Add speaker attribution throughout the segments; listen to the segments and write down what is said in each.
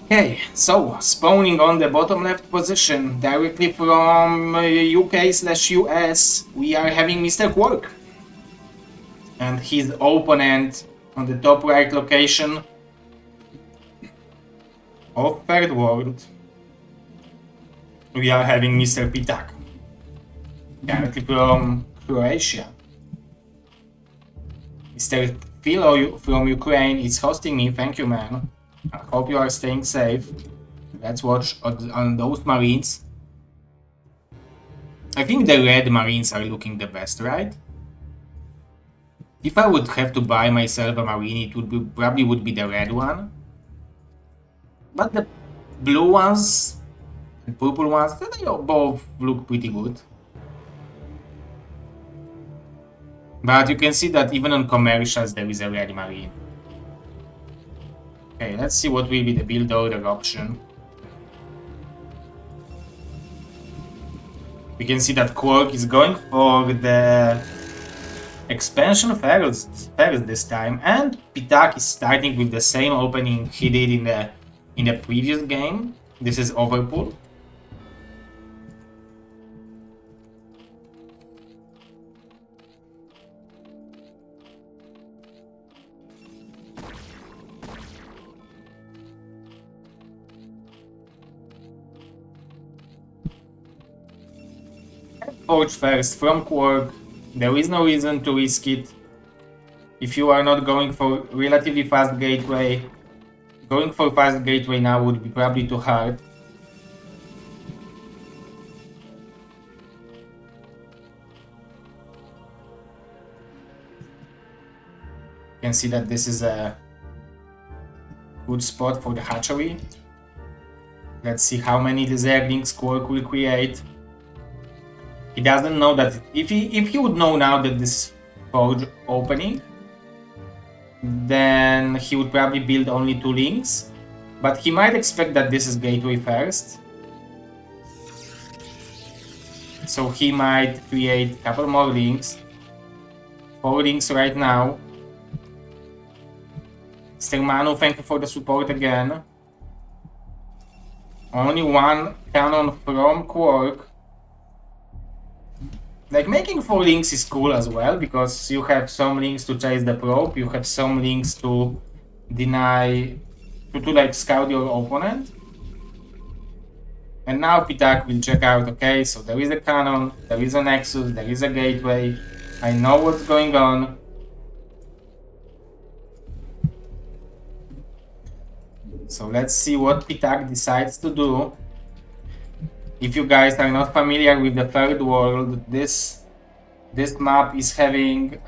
Speaker 1: Okay, so spawning on the bottom left position, directly from UK/US, we are having Mr. KwarK. And his opponent on the top right location of Third World, we are having Mr. Ptak, directly from Croatia. Mr. Philo from Ukraine is hosting me, thank you, man. I hope you are staying safe. Let's watch on those Marines. I think the red Marines are looking the best, right? If I would have to buy myself a Marine, it would be, probably would be the red one. But the blue ones and purple ones, they both look pretty good. But you can see that even on commercials there is a red Marine. Okay, let's see what will be the build order option. We can see that KwarK is going for the expansion first this time, and Ptak is starting with the same opening he did in the previous game. This is Overpool. Forge first from KwarK. There is no reason to risk it. If you are not going for relatively fast gateway, going for fast gateway now would be probably too hard. You can see that this is a good spot for the hatchery. Let's see how many Zerglings KwarK will create. He doesn't know that if he would know now that this is forge opening, then he would probably build only 2 links. But he might expect that this is gateway first. So he might create a couple more links. 4 links right now. Mr. Manu, thank you for the support again. Only 1 cannon from KwarK. Like, making 4 links is cool as well, because you have some links to chase the probe, you have some links to deny, to like scout your opponent. And now Ptak will check out, okay, so there is a cannon, there is a nexus, there is a gateway, I know what's going on. So let's see what Ptak decides to do. If you guys are not familiar with the Third World, this map is having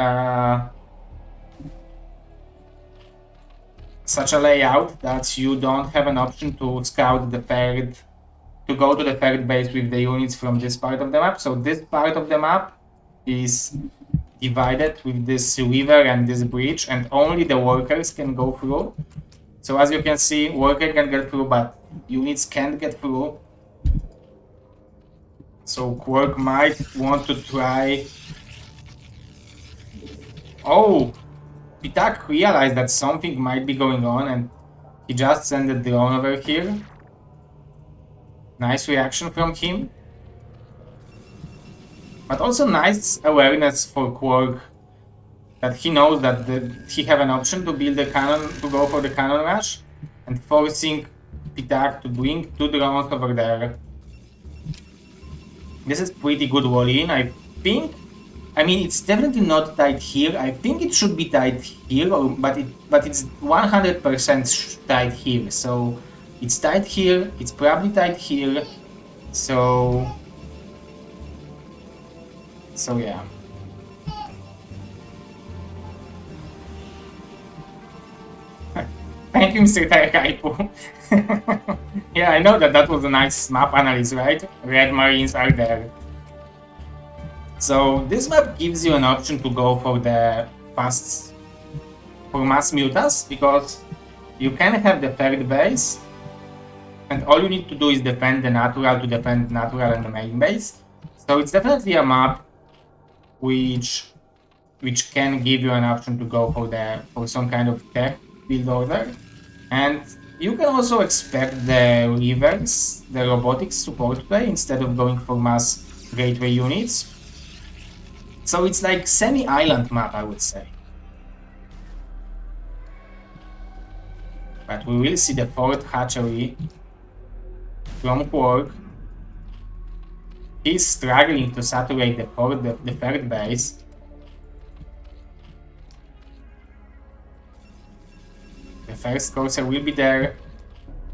Speaker 1: such a layout that you don't have an option to scout the third, to go to the third base with the units from this part of the map. So this part of the map is divided with this river and this bridge, and only the workers can go through. So as you can see, worker can get through, but units can't get through. So KwarK might want to try. Oh, Ptak realized that something might be going on and he just sent the drone over here. Nice reaction from him. But also nice awareness for KwarK that he knows that he have an option to build a cannon, to go for the cannon rush, and forcing Ptak to bring 2 drones over there. This is pretty good wall-in, I think. I mean, it's definitely not tied here. I think it should be tied here, but it's 100% tied here. So it's tied here. It's probably tied here. So yeah. Thank you, Mr. Tarekaipo. Yeah, I know that was a nice map analysis, right? Red Marines are there. So this map gives you an option to go for the mass mutas, because you can have the third base, and all you need to do is defend the natural to defend natural and the main base. So it's definitely a map which can give you an option to go for some kind of tech build order. And You can also expect the reavers, the robotics support play instead of going for mass gateway units. So it's like semi-island map, I would say. But we will see the fourth hatchery from KwarK. He's struggling to saturate the third base. The first courser will be there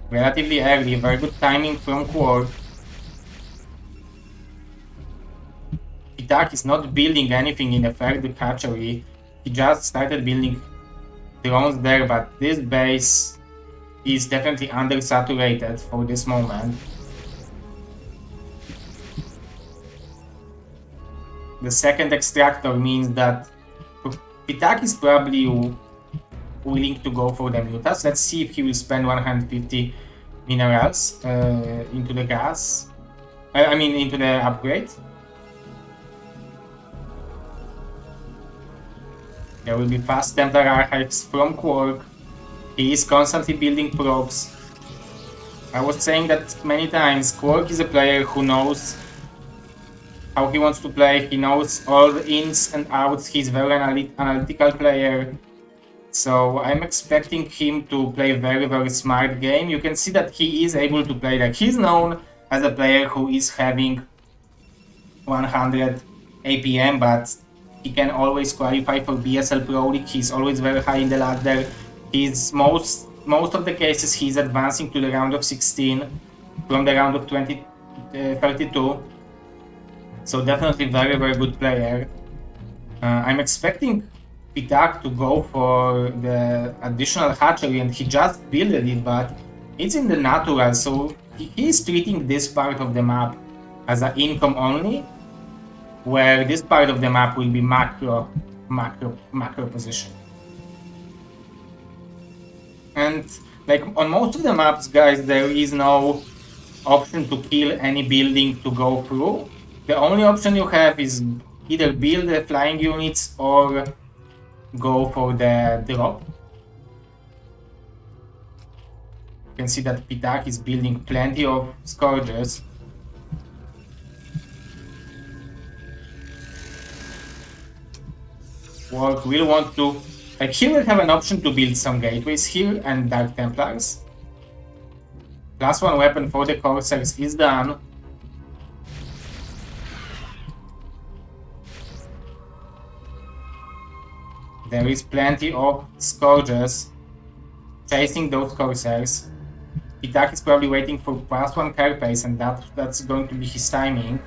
Speaker 1: relatively early, very good timing from KwarK. Ptak is not building anything in the third hatchery. He just started building drones there, but this base is definitely undersaturated for this moment. The second extractor means that Ptak is probably willing to go for the mutas. Let's see if he will spend 150 minerals into the gas. I mean, into the upgrade. There will be fast Templar archives from KwarK. He is constantly building probes. I was saying that many times. KwarK is a player who knows how he wants to play. He knows all the ins and outs. He's a very analytical player. So I'm expecting him to play very, very smart game. You can see that he is able to play like he's known as a player who is having 100 APM, but he can always qualify for BSL Pro League. He's always very high in the ladder. He's most of the cases he's advancing to the round of 16 from the round of 32. So definitely very, very good player. I'm expecting Ptak to go for the additional hatchery, and he just built it, but it's in the natural, so he is treating this part of the map as an income only, where this part of the map will be macro position. And like on most of the maps, guys, there is no option to kill any building to go through. The only option you have is either build the flying units or go for the drop. You can see that Ptak is building plenty of scourges. KwarK will want to, like, he will have an option to build some gateways here and Dark Templars. +1 weapon for the Corsairs is done. There is plenty of scourges chasing those Corsairs. Ptak is probably waiting for +1 carapace, and that's going to be his timing.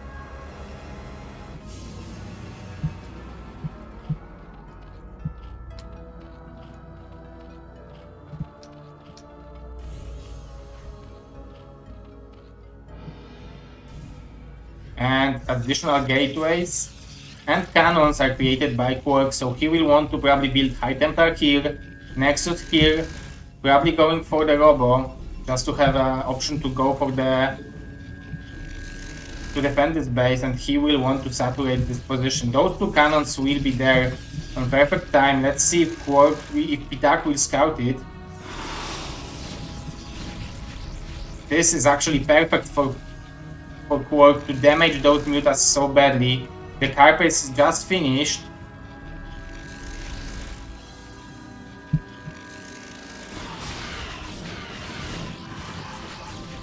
Speaker 1: And additional gateways and cannons are created by KwarK, so he will want to probably build High Templar here, Nexus here, probably going for the Robo, just to have an option to go for to defend this base, and he will want to saturate this position. Those two cannons will be there on perfect time. Let's see if Ptak will scout it. This is actually perfect for KwarK to damage those mutas so badly. The carapace is just finished.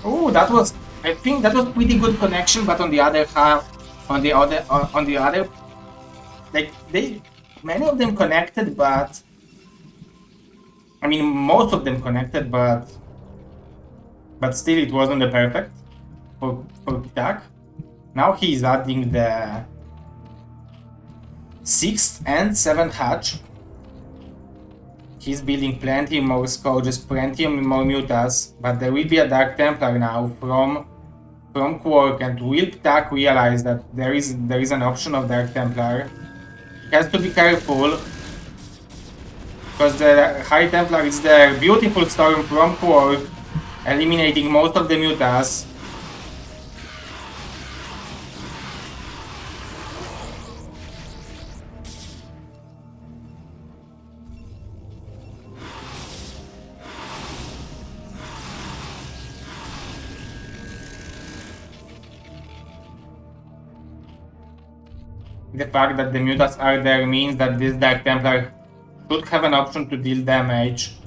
Speaker 1: Oh, I think that was pretty good connection, but on the other, like many of them connected, but I mean most of them connected, but still it wasn't the perfect for Ptak. Now he is adding the 6th and 7th hatch. He's building plenty more scourges, plenty more mutas, but there will be a Dark Templar now from KwarK, and will Ptak realize that there is an option of Dark Templar? He has to be careful, because the High Templar is there. Beautiful storm from KwarK, eliminating most of the mutas. The fact that the mutants are there means that this Dark Templar should have an option to deal damage.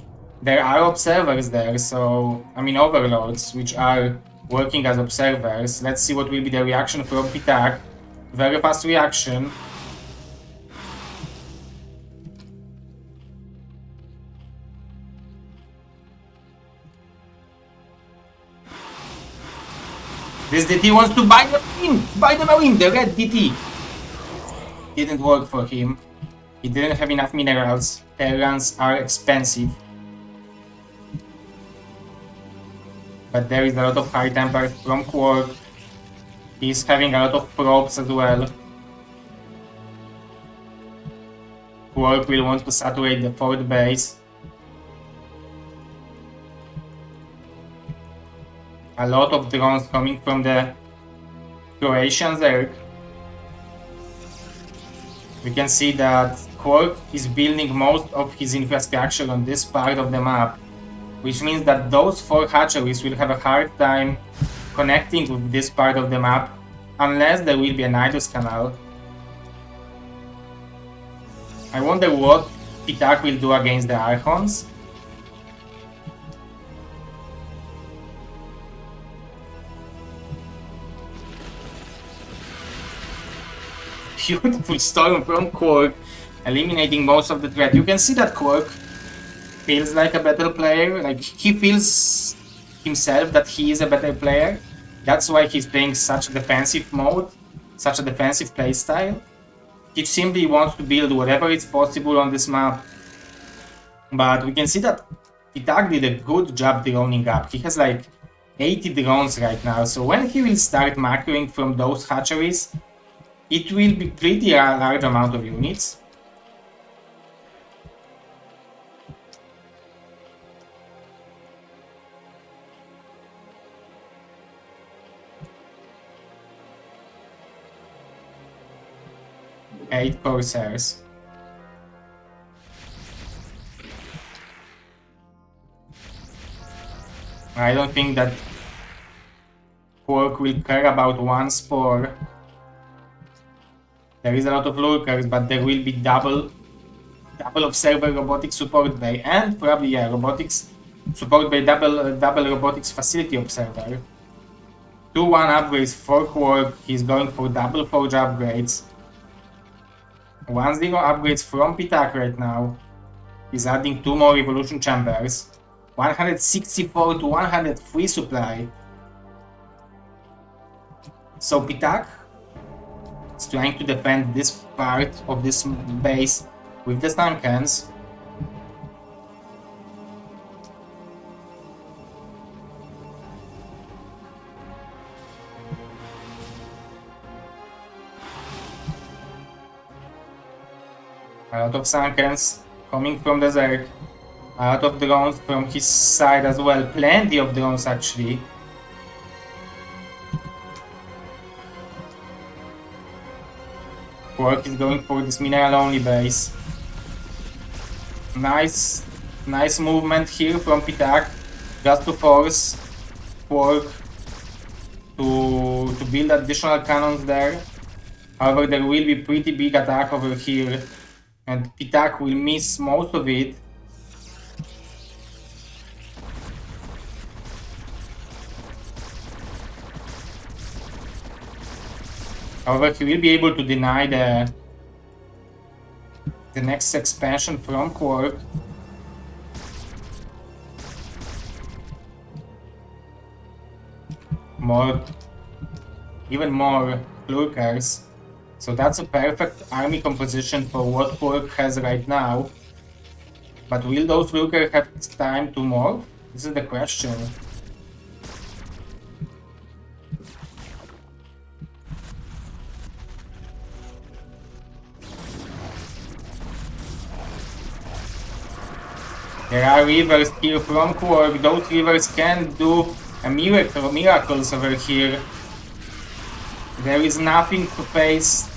Speaker 1: There are observers there, so I mean overlords, which are working as observers. Let's see what will be the reaction from Ptak. Very fast reaction. This DT wants to buy the marine! Buy the marine! The red DT! Didn't work for him. He didn't have enough minerals. Terrans are expensive. But there is a lot of high tempers from KwarK. He's having a lot of probes as well. KwarK will want to saturate the 4th base. A lot of drones coming from the Croatian Zerg. We can see that KwarK is building most of his infrastructure on this part of the map, which means that those 4 hatcheries will have a hard time connecting with this part of the map unless there will be a Nidus canal. I wonder what Ptak will do against the Archons. Beautiful storm from KwarK, eliminating most of the threat. You can see that KwarK feels like a better player, like he feels himself that he is a better player. That's why he's playing such a defensive mode, such a defensive playstyle. He simply wants to build whatever is possible on this map. But we can see that Ptak did a good job droning up. He has like 80 drones right now, so when he will start macroing from those hatcheries, it will be pretty a large amount of units. Eight Corsairs. I don't think that KwarK will care about one spore. There is a lot of lurkers, but there will be double observer robotics support bay, and probably robotics support bay, double robotics facility observer. 2-1 upgrades for KwarK. He's going for double forge upgrades. 1-0 upgrades from Ptak right now. He's adding 2 more evolution chambers. 164 to 103 supply. So Ptak is trying to defend this part of this base with the stun cans. A lot of Sankens coming from the Zerg. A lot of drones from his side as well. Plenty of drones actually. KwarK is going for this mineral only base. Nice movement here from Ptak, just to force KwarK to build additional cannons there. However, there will be pretty big attack over here, and Ptak will miss most of it. However, he will be able to deny the next expansion from KwarK. Even more lurkers. So that's a perfect army composition for what KwarK has right now. But will those lurkers have time to morph? This is the question. There are rivers here from KwarK. Those rivers can do a miracles over here. There is nothing to face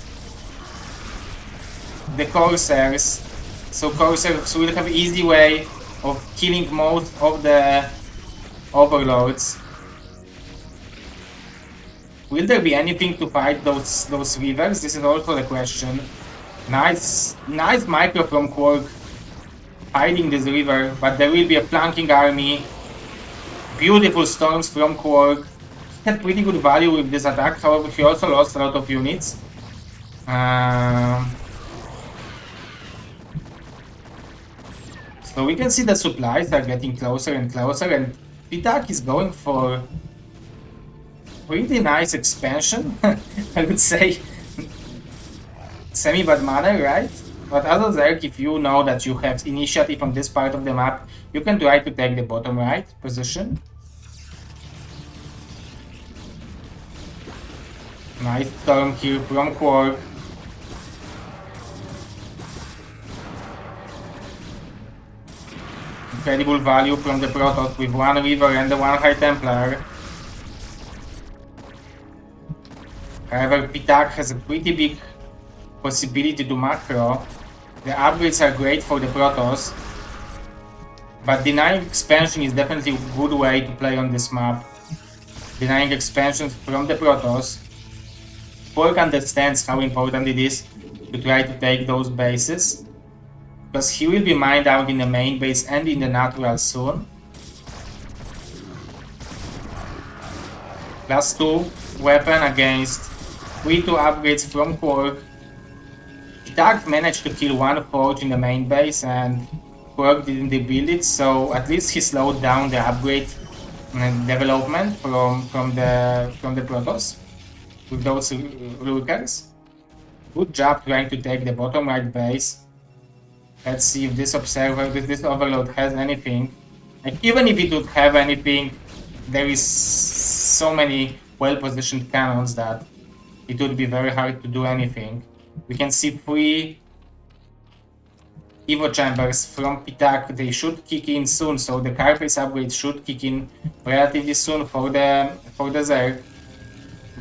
Speaker 1: the Corsairs, so Corsairs will have easy way of killing most of the overlords. Will there be anything to fight those rivers? This is also the question. Nice micro from KwarK hiding this river, but there will be a flanking army. Beautiful storms from KwarK. He had pretty good value with this attack, however he also lost a lot of units. So we can see the supplies are getting closer and closer, and Ptak is going for pretty nice expansion, I would say. Semi-bad manner, right? But as a Zerg, if you know that you have initiative on this part of the map, you can try to take the bottom right position. Nice storm here from KwarK. Incredible value from the Protoss with one River and the one High Templar. However, Ptak has a pretty big possibility to macro. The upgrades are great for the Protoss, but denying expansion is definitely a good way to play on this map. Denying expansions from the Protoss. KwarK understands how important it is to try to take those bases, because he will be mined out in the main base and in the natural soon. +2 weapon against 3-2 upgrades from KwarK. Ptak managed to kill one forge in the main base and KwarK didn't rebuild it, so at least he slowed down the upgrade development from the Protoss with those Lurkers. Good job trying to take the bottom right base. Let's see if this Overlord has anything. Like, even if it would have anything, there is so many well-positioned cannons that it would be very hard to do anything. We can see 3 Evo chambers from Ptak. They should kick in soon, so the Carapace upgrade should kick in relatively soon for the Zerg.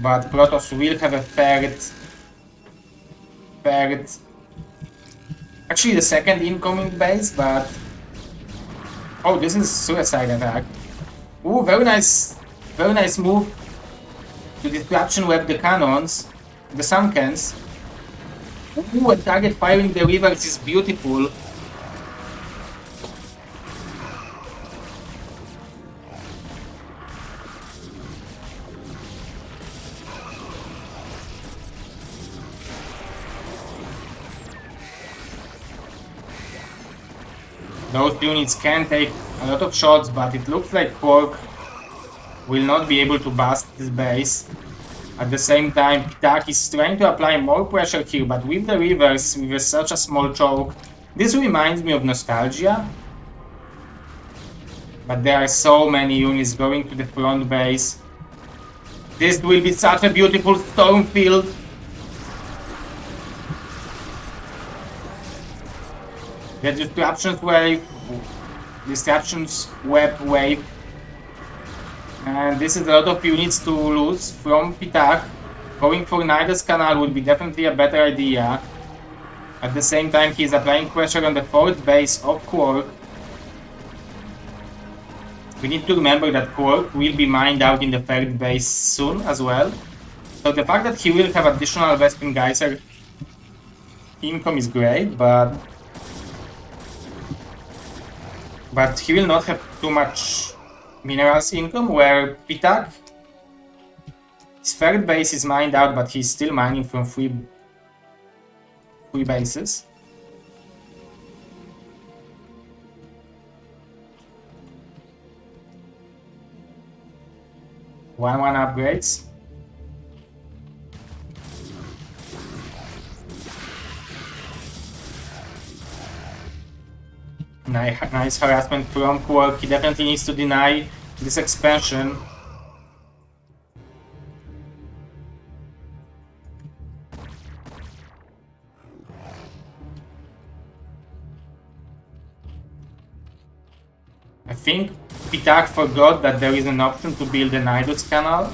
Speaker 1: But Protoss will have a third, actually the second incoming base, but oh, this is suicide attack. Ooh, very nice move to disruption web the cannons, the Sunkens. Ooh, a target firing the rivers is beautiful. Those units can take a lot of shots, but it looks like KwarK will not be able to bust this base. At the same time, Ptak is trying to apply more pressure here, but with the rivers, with such a small choke, this reminds me of Nostalgia. But there are so many units going to the front base. This will be such a beautiful storm field. The disruptions wave, and this is a lot of units to lose from Ptak. Going for Nidus Canal would be definitely a better idea. At the same time, he is applying pressure on the 4th base of KwarK. We need to remember that KwarK will be mined out in the 3rd base soon as well. So the fact that he will have additional Vespene Geyser income is great, but he will not have too much minerals income, where Ptak, his 3rd base is mined out, but he's still mining from 3 bases. One upgrades. Nice harassment from KwarK. He definitely needs to deny this expansion. I think Ptak forgot that there is an option to build a Nidus Canal.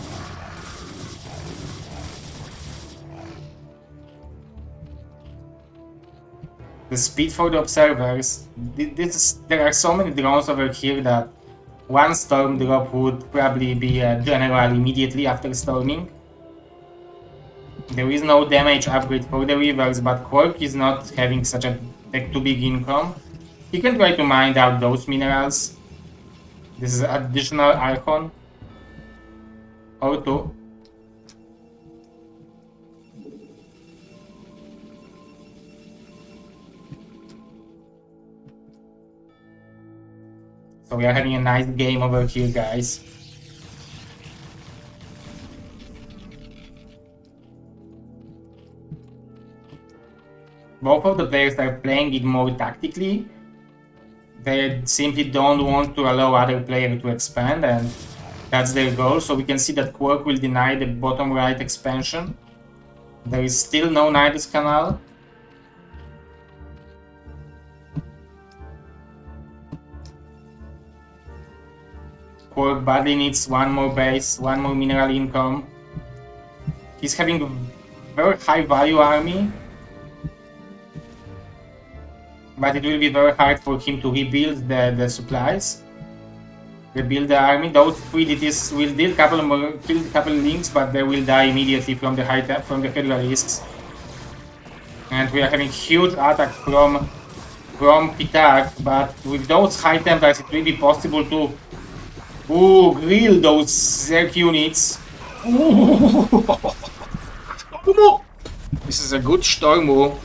Speaker 1: The speed for the observers. There are so many drones over here that one storm drop would probably be a general immediately after storming. There is no damage upgrade for the rivers, but KwarK is not having such a too big income. He can try to mine out those minerals. This is additional Archon. Or two. So we are having a nice game over here, guys. Both of the players are playing it more tactically. They simply don't want to allow other players to expand, and that's their goal. So we can see that KwarK will deny the bottom right expansion. There is still no Nidus Canal. KwarK badly needs one more base, one more mineral income. He's having a very high value army, but it will be very hard for him to rebuild the supplies, rebuild the army. Those 3 DTs will kill a couple links, but they will die immediately from the heavy risks. And we are having huge attack from Ptak, but with those high templars it will be possible to grill those Zerg units. This is a good Stormo.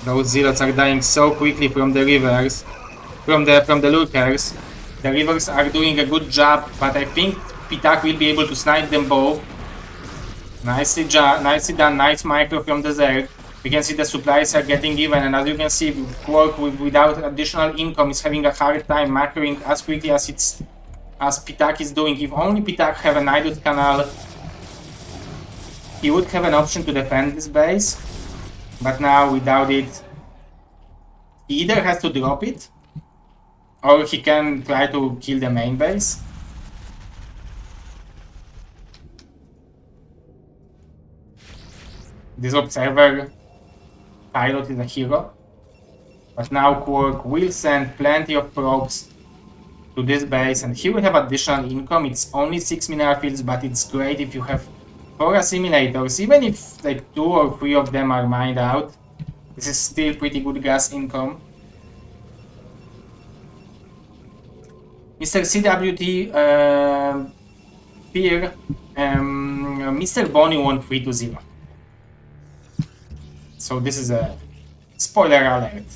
Speaker 1: Those zealots are dying so quickly from the rivers, from the lurkers. The rivers are doing a good job, but I think Ptak will be able to snipe them both. Nicely done, nice micro from the Zerg. We can see the supplies are getting even, and as you can see, KwarK without additional income is having a hard time macroing as quickly as Ptak is doing. If only Ptak have a Nidus Canal, he would have an option to defend this base. But now, without it, he either has to drop it, or he can try to kill the main base. This observer pilot is a hero. But now KwarK will send plenty of probes to this base, and he will have additional income. It's only 6 mineral fields, but it's great if you have 4 assimilators. Even if like 2 or 3 of them are mined out, this is still pretty good gas income. Mr. CWT Fear, Mr. Bonnie won 3-0. So this is a spoiler alert.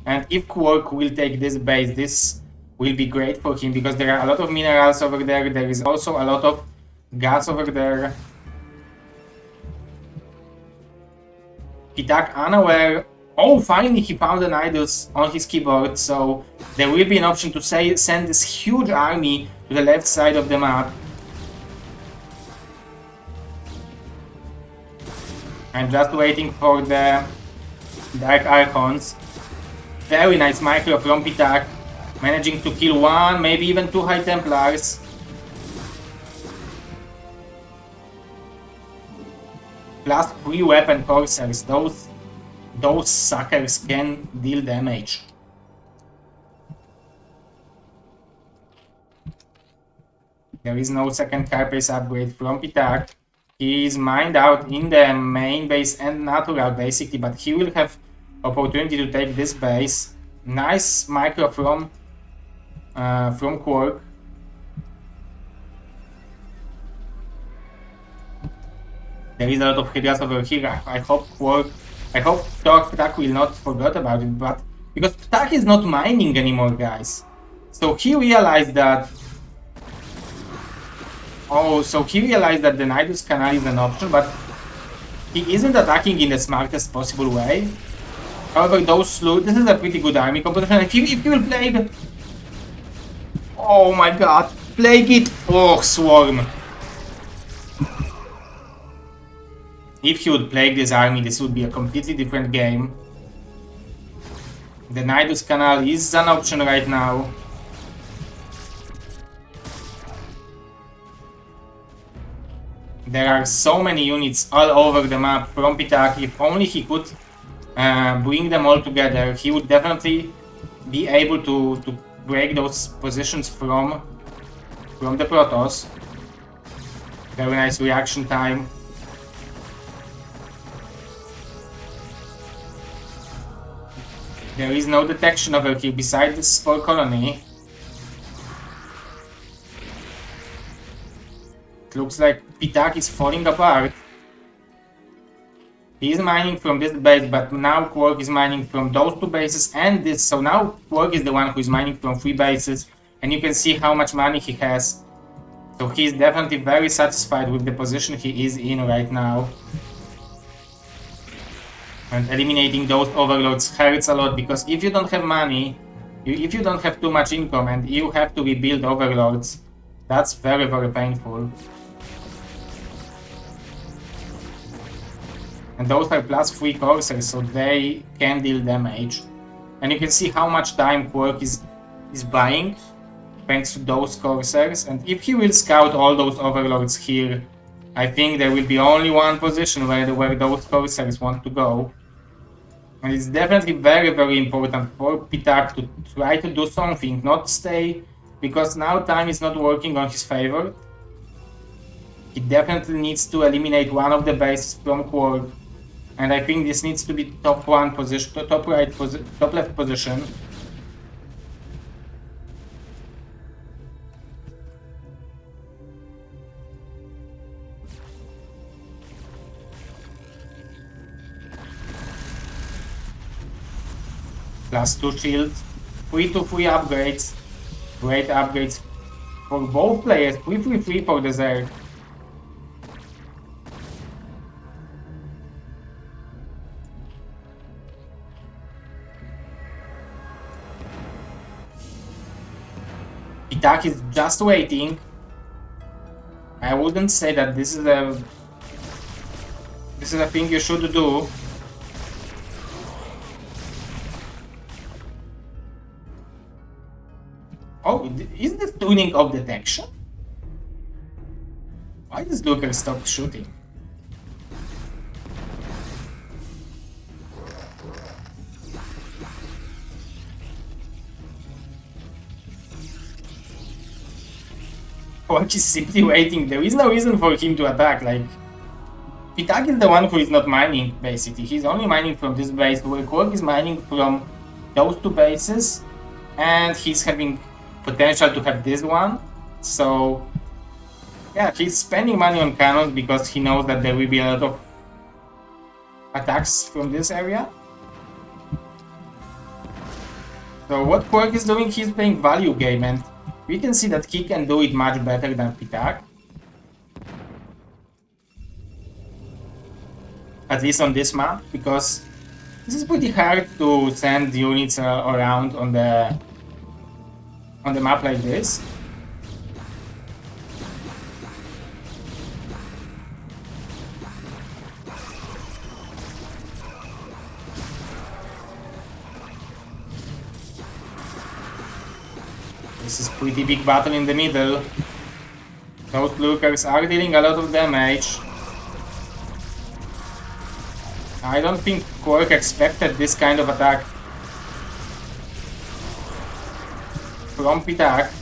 Speaker 1: And if KwarK will take this base, this will be great for him, because there are a lot of minerals over there. There is also a lot of gas over there. Ptak unaware. Oh, finally he found an Nidus on his keyboard, so there will be an option to send this huge army to the left side of the map. I'm just waiting for the Dark Archons. Very nice micro from Ptak, managing to kill 1, maybe even 2 High Templars. Plus 3 weapon coursers. Those suckers can deal damage. There is no second carapace upgrade from Ptak. He is mined out in the main base and natural basically, but he will have opportunity to take this base. Nice micro from KwarK. There is a lot of Hydras over here. I hope Ptak will not forget about it, but because Ptak is not mining anymore, guys. So he realized that. Oh, so he realized that the Nidus Canal is an option, but he isn't attacking in the smartest possible way. However, this is a pretty good army composition. If he will plague. Oh my god, plague it! Oh, Swarm! If he would plague this army, this would be a completely different game. The Nidus Canal is an option right now. There are so many units all over the map from Ptak. If only he could bring them all together, he would definitely be able to break those positions from the Protoss. Very nice reaction time. There is no detection over here beside this spore colony. It looks like Ptak is falling apart. He is mining from this base, but now KwarK is mining from those two bases and this. So now KwarK is the one who is mining from 3 bases, and you can see how much money he has. So he is definitely very satisfied with the position he is in right now. And eliminating those overloads hurts a lot, because if you don't have money, if you don't have too much income and you have to rebuild overloads, that's very, very painful. And those are +3 coursers, so they can deal damage. And you can see how much time KwarK is buying thanks to those coursers. And if he will scout all those overloads here, I think there will be only one position where those coursers want to go. And it's definitely very, very important for Ptak to try to do something, not stay, because now time is not working on his favor. He definitely needs to eliminate one of the bases from KwarK. And I think this needs to be top 1 position, top left position. +2 shields, 3-3 upgrades, great upgrades for both players, 3-3-3 for the Zerg. Ptak is just waiting. I wouldn't say that this is a thing you should do. Oh, is this tuning of detection? Why does Looker stop shooting? KwarK is simply waiting. There is no reason for him to attack. Like, Ptak is the one who is not mining, basically. He's only mining from this base, where KwarK is mining from those 2 bases, and he's having potential to have this one. So, yeah, he's spending money on cannons because he knows that there will be a lot of attacks from this area. So what KwarK is doing, he's playing value game, and we can see that he can do it much better than Ptak. At least on this map, because this is pretty hard to send units around on the map like this. This is pretty big battle in the middle. Those Lookers are dealing a lot of damage. I don't think KwarK expected this kind of attack from Ptak.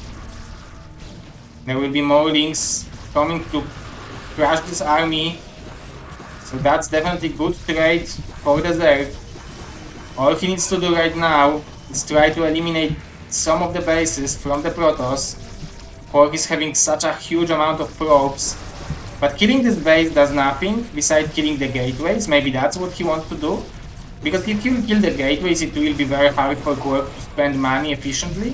Speaker 1: There will be more links coming to crush this army. So that's definitely good trade for the Zerg. All he needs to do right now is try to eliminate some of the bases from the Protoss. KwarK is having such a huge amount of probes, but killing this base does nothing besides killing the gateways. Maybe that's what he wants to do, because if you kill the gateways, it will be very hard for KwarK to spend money efficiently.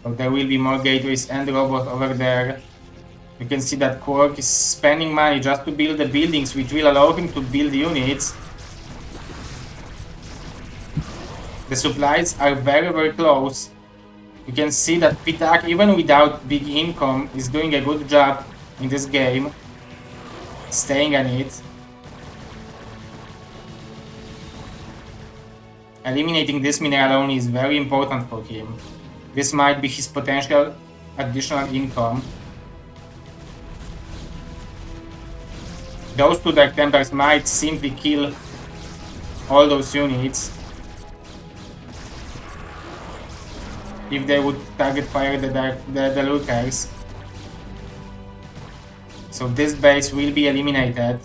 Speaker 1: So there will be more gateways and robots over there. You can see that KwarK is spending money just to build the buildings, which will allow him to build units. The supplies are very, very close. You can see that Ptak, even without big income, is doing a good job in this game, staying on it. Eliminating this mineral only is very important for him. This might be his potential additional income. Those two Dark Templars might simply kill all those units if they would target fire the Lurkers. So this base will be eliminated.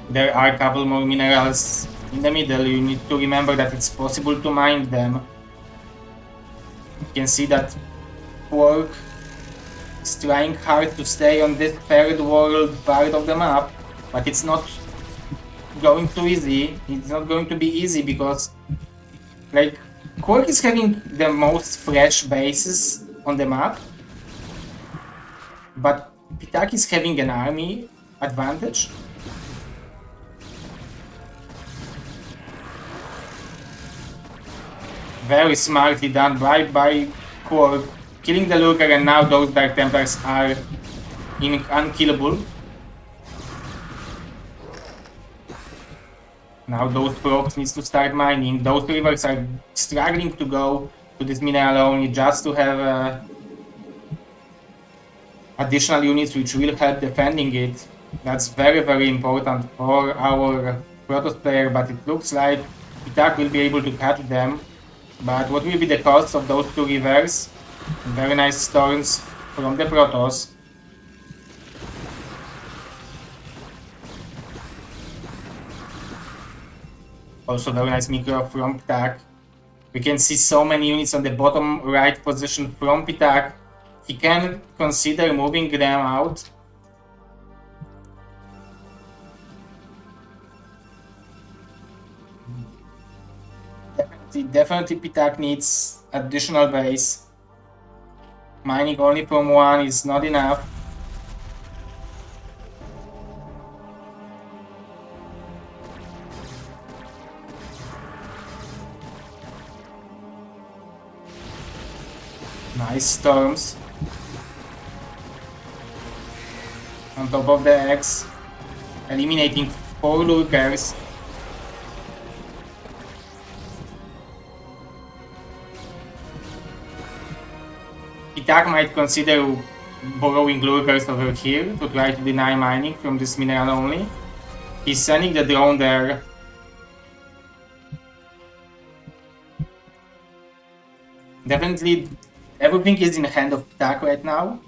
Speaker 1: There are a couple more minerals in the middle. You need to remember that it's possible to mine them. You can see that KwarK is trying hard to stay on this third world part of the map, but it's not going too easy. It's not going to be easy because, like, KwarK is having the most fresh bases on the map, but Ptak is having an army advantage. Very smartly done by KwarK, killing the Lurker, and now those Dark Templars are unkillable. Now those probes needs to start mining. Those rivers are struggling to go to this mineral only just to have additional units which will help defending it. That's very, very important for our Protoss player, but it looks like Ptak will be able to catch them. But what will be the cost of those two rivers? Very nice storms from the Protoss. Also very nice micro from Ptak. We can see so many units on the bottom right position from Ptak. He can consider moving them out. Definitely Ptak needs additional base. Mining only from one is not enough. Nice storms. On top of the eggs, eliminating 4 Lurkers. Ptak might consider borrowing Lurkers over here to try to deny mining from this mineral only. He's sending the drone there. Definitely everything is in the hand of Ptak right now.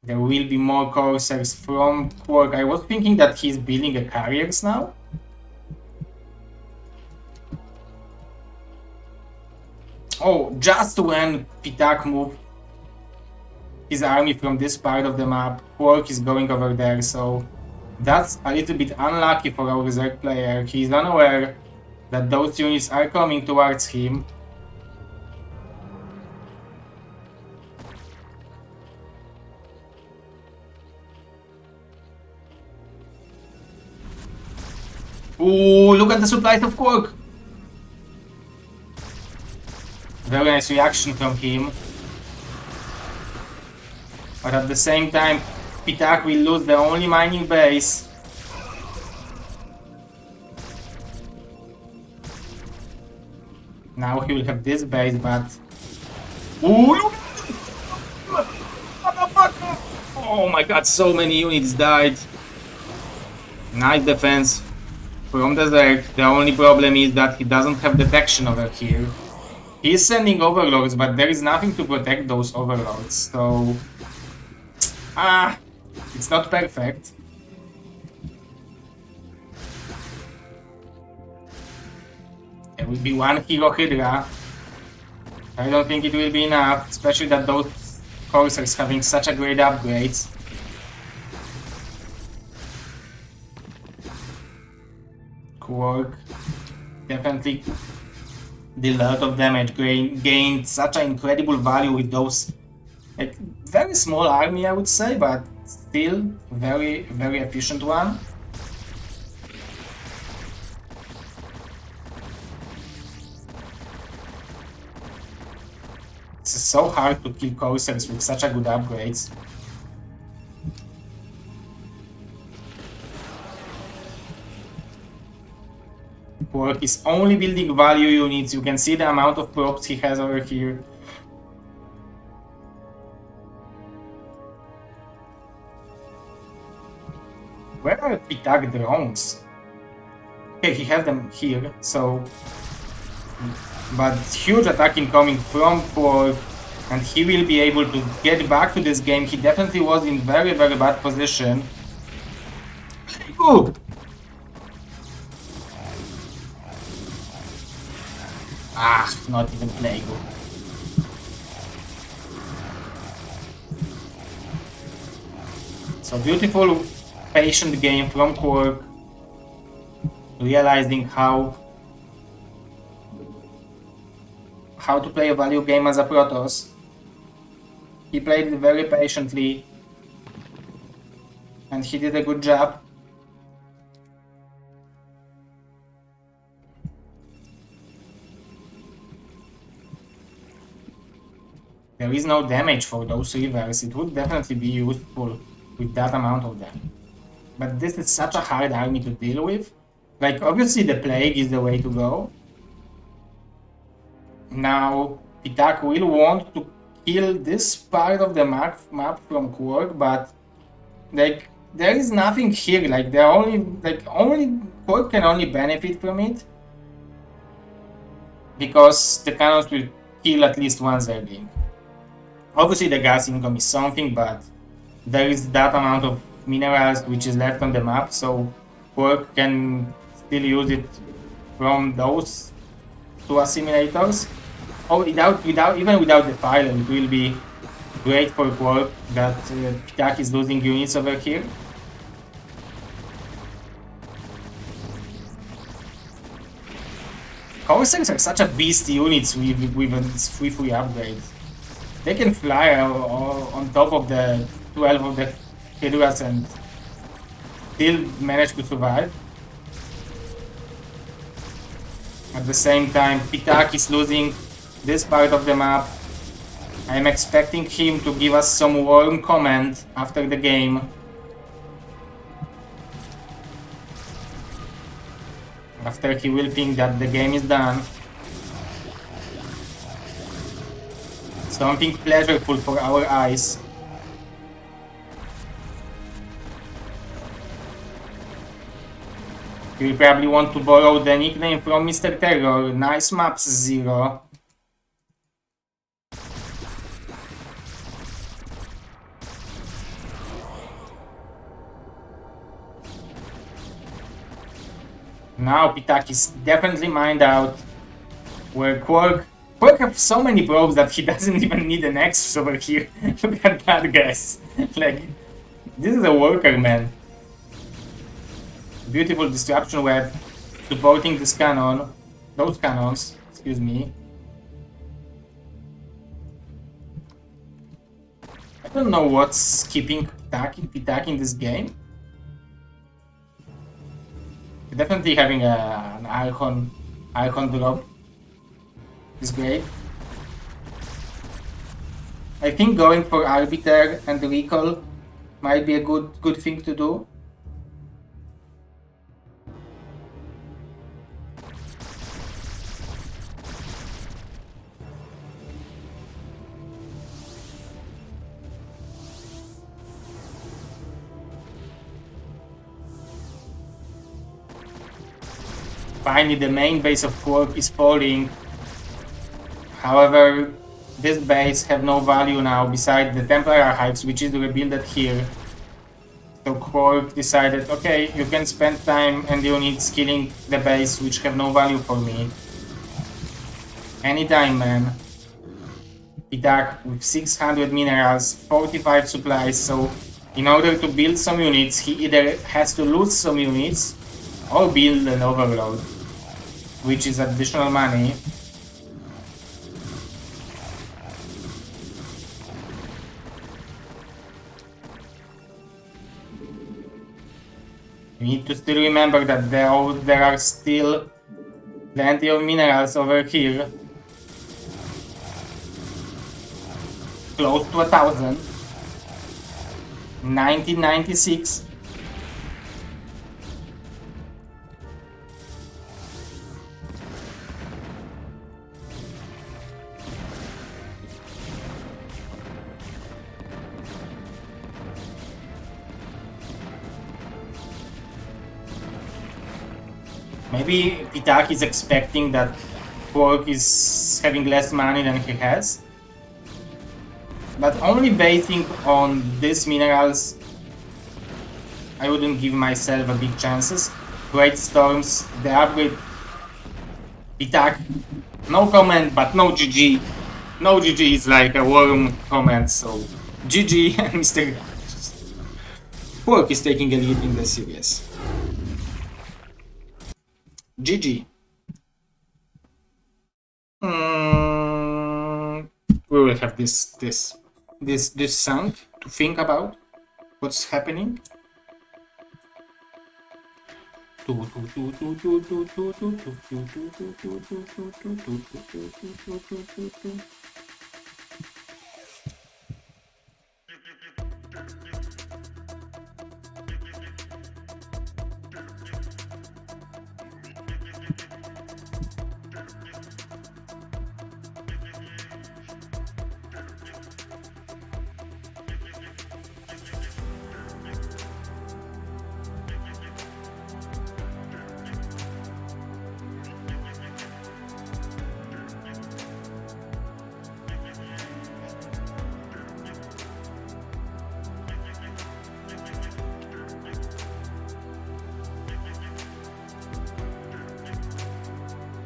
Speaker 1: There will be more Corsairs from KwarK. I was thinking that he's building a carriers now. Oh, just when Ptak moved his army from this part of the map, KwarK is going over there, so that's a little bit unlucky for our Zerg player. He's unaware that those units are coming towards him. Ooh, look at the supplies of KwarK! Very nice reaction from him. But at the same time, Ptak will lose the only mining base. Now he will have this base, but... Ooh, look! Motherfucker! Oh my god, so many units died. Nice defense from the Zerg. The only problem is that he doesn't have detection over here. He's sending overlords, but there is nothing to protect those overlords, so... it's not perfect. There will be one Hero Hydra. I don't think it will be enough, especially that those Corsairs having such a great upgrades. KwarK definitely did a lot of damage, gained such an incredible value with those, like, very small army, I would say, but still very, very efficient one. It's so hard to kill Corsairs with such a good upgrades. KwarK is only building value units. You can see the amount of props he has over here. Where are Ptak drones? Okay, he has them here, so... But huge attack incoming from KwarK, and he will be able to get back to this game. He definitely was in very, very bad position. Ooh! Ah, not even Plague. So beautiful, patient game from KwarK, realizing how to play a value game as a Protoss. He played it very patiently, and he did a good job. There is no damage for those rivers. It would definitely be useful with that amount of them. But this is such a hard army to deal with. Like, obviously the Plague is the way to go. Now, Ptak will want to kill this part of the map from KwarK, but like, there is nothing here. Like, only KwarK can only benefit from it because the cannons will kill at least one Zergling. Obviously, the gas income is something, but there is that amount of minerals which is left on the map, so KwarK can still use it from those two assimilators. Oh, even without the fire, it will be great for KwarK that Ptak is losing units over here. Corsairs are such a beast units with a free upgrade. They can fly on top of the 12 of the Hydras and still manage to survive. At the same time, Ptak is losing this part of the map. I'm expecting him to give us some warm comment after the game. After he will think that the game is done. Something pleasurable for our eyes. You probably want to borrow the nickname from Mr. Terror. Nice maps, Zero. Now Ptak is definitely mined out. Where KwarK have so many probes that he doesn't even need an Nexus over here. Look at that, guys. Like, this is a worker, man. Beautiful disruption web supporting this cannon. Those cannons, excuse me. I don't know what's keeping Ptak in this game. Definitely having an Archon drop is great. I think going for Arbiter and Recall might be a good thing to do. Finally, the main base of KwarK is falling. However, this base have no value now besides the Templar Archives, which is rebuilt here. So KwarK decided, okay, you can spend time and units killing the base, which have no value for me. Anytime, man. Ptak with 600 minerals, 45 supplies, so in order to build some units, he either has to lose some units or build an overload, which is additional money. You need to still remember that there are still plenty of minerals over here. Close to 1,000. 1996. Maybe Ptak is expecting that KwarK is having less money than he has. But only basing on these minerals, I wouldn't give myself a big chances. Great Storms, the upgrade. Ptak, no comment, but no GG. No GG is like a warm comment, so GG and Mr. KwarK is taking a lead in the series. GG. We will have this song to think about what's happening.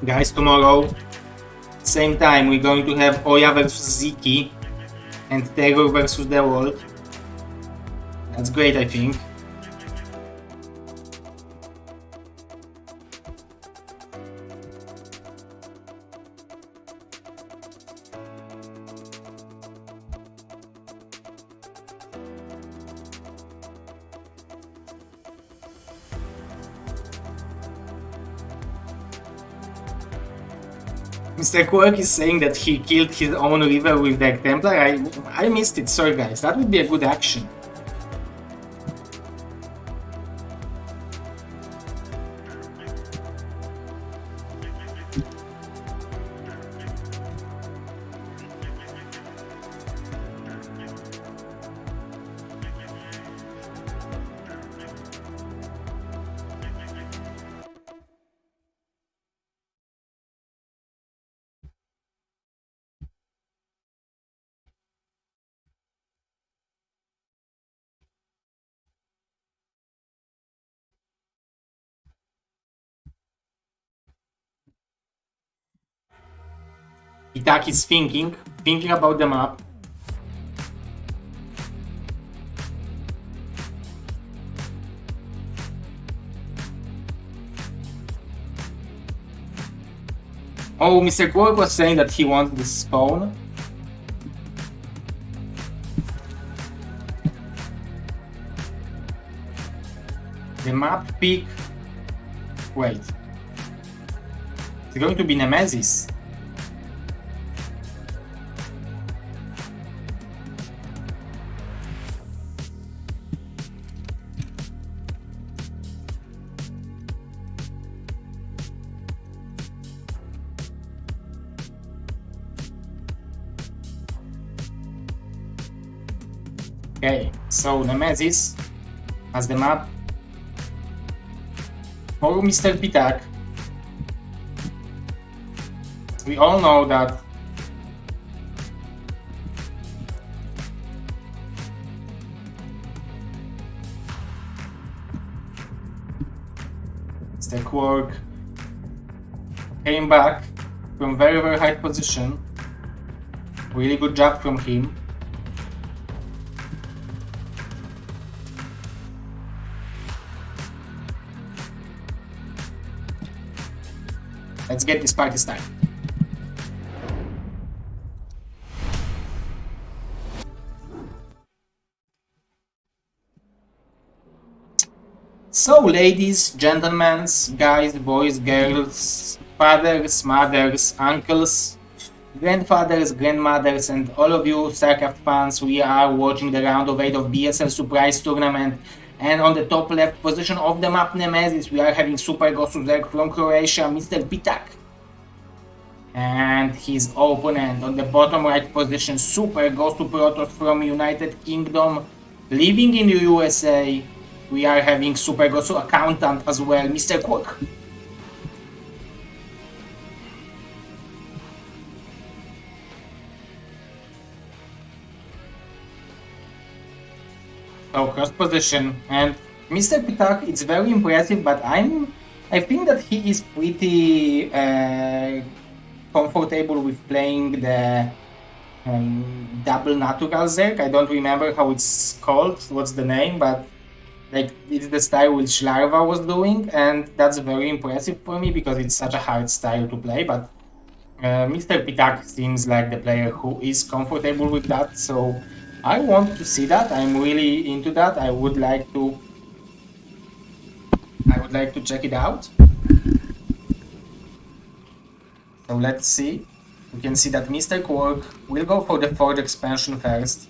Speaker 1: Guys, tomorrow, same time, we're going to have Oya versus Ziki and Terror versus the World. That's great, I think. Mr. KwarK is saying that he killed his own river with the Templar. I missed it, sorry guys, that would be a good action. Ptak is thinking about the map. Oh, Mr. KwarK was saying that he wants the spawn. The map pick. Wait. It's going to be Nemesis. Okay, so Nemesis has the map for Mr. Ptak. We all know that Mr. KwarK came back from very high position. Really good job from him. Let's get this party started. So, ladies, gentlemen, guys, boys, girls, fathers, mothers, uncles, grandfathers, grandmothers, and all of you StarCraft fans, we are watching the round of 8 of BSL Surprise Tournament. And on the top left position of the map Nemesis, we are having Super Gosuzek from Croatia, Mr. Ptak. And his opponent on the bottom right position, Super Gosu Protoss from United Kingdom, living in the USA. We are having Super Gosu Accountant as well, Mr. KwarK. Oh, cross position. And Mr. Ptak, it's very impressive, but I think that he is pretty comfortable with playing the double natural Zerg. I don't remember how it's called, what's the name, but like it's the style which Larva was doing, and that's very impressive for me because it's such a hard style to play. But Mr. Ptak seems like the player who is comfortable with that, so I want to see that. I'm really into that. I would like to check it out. So let's see. We can see that Mr. KwarK will go for the Forge expansion first.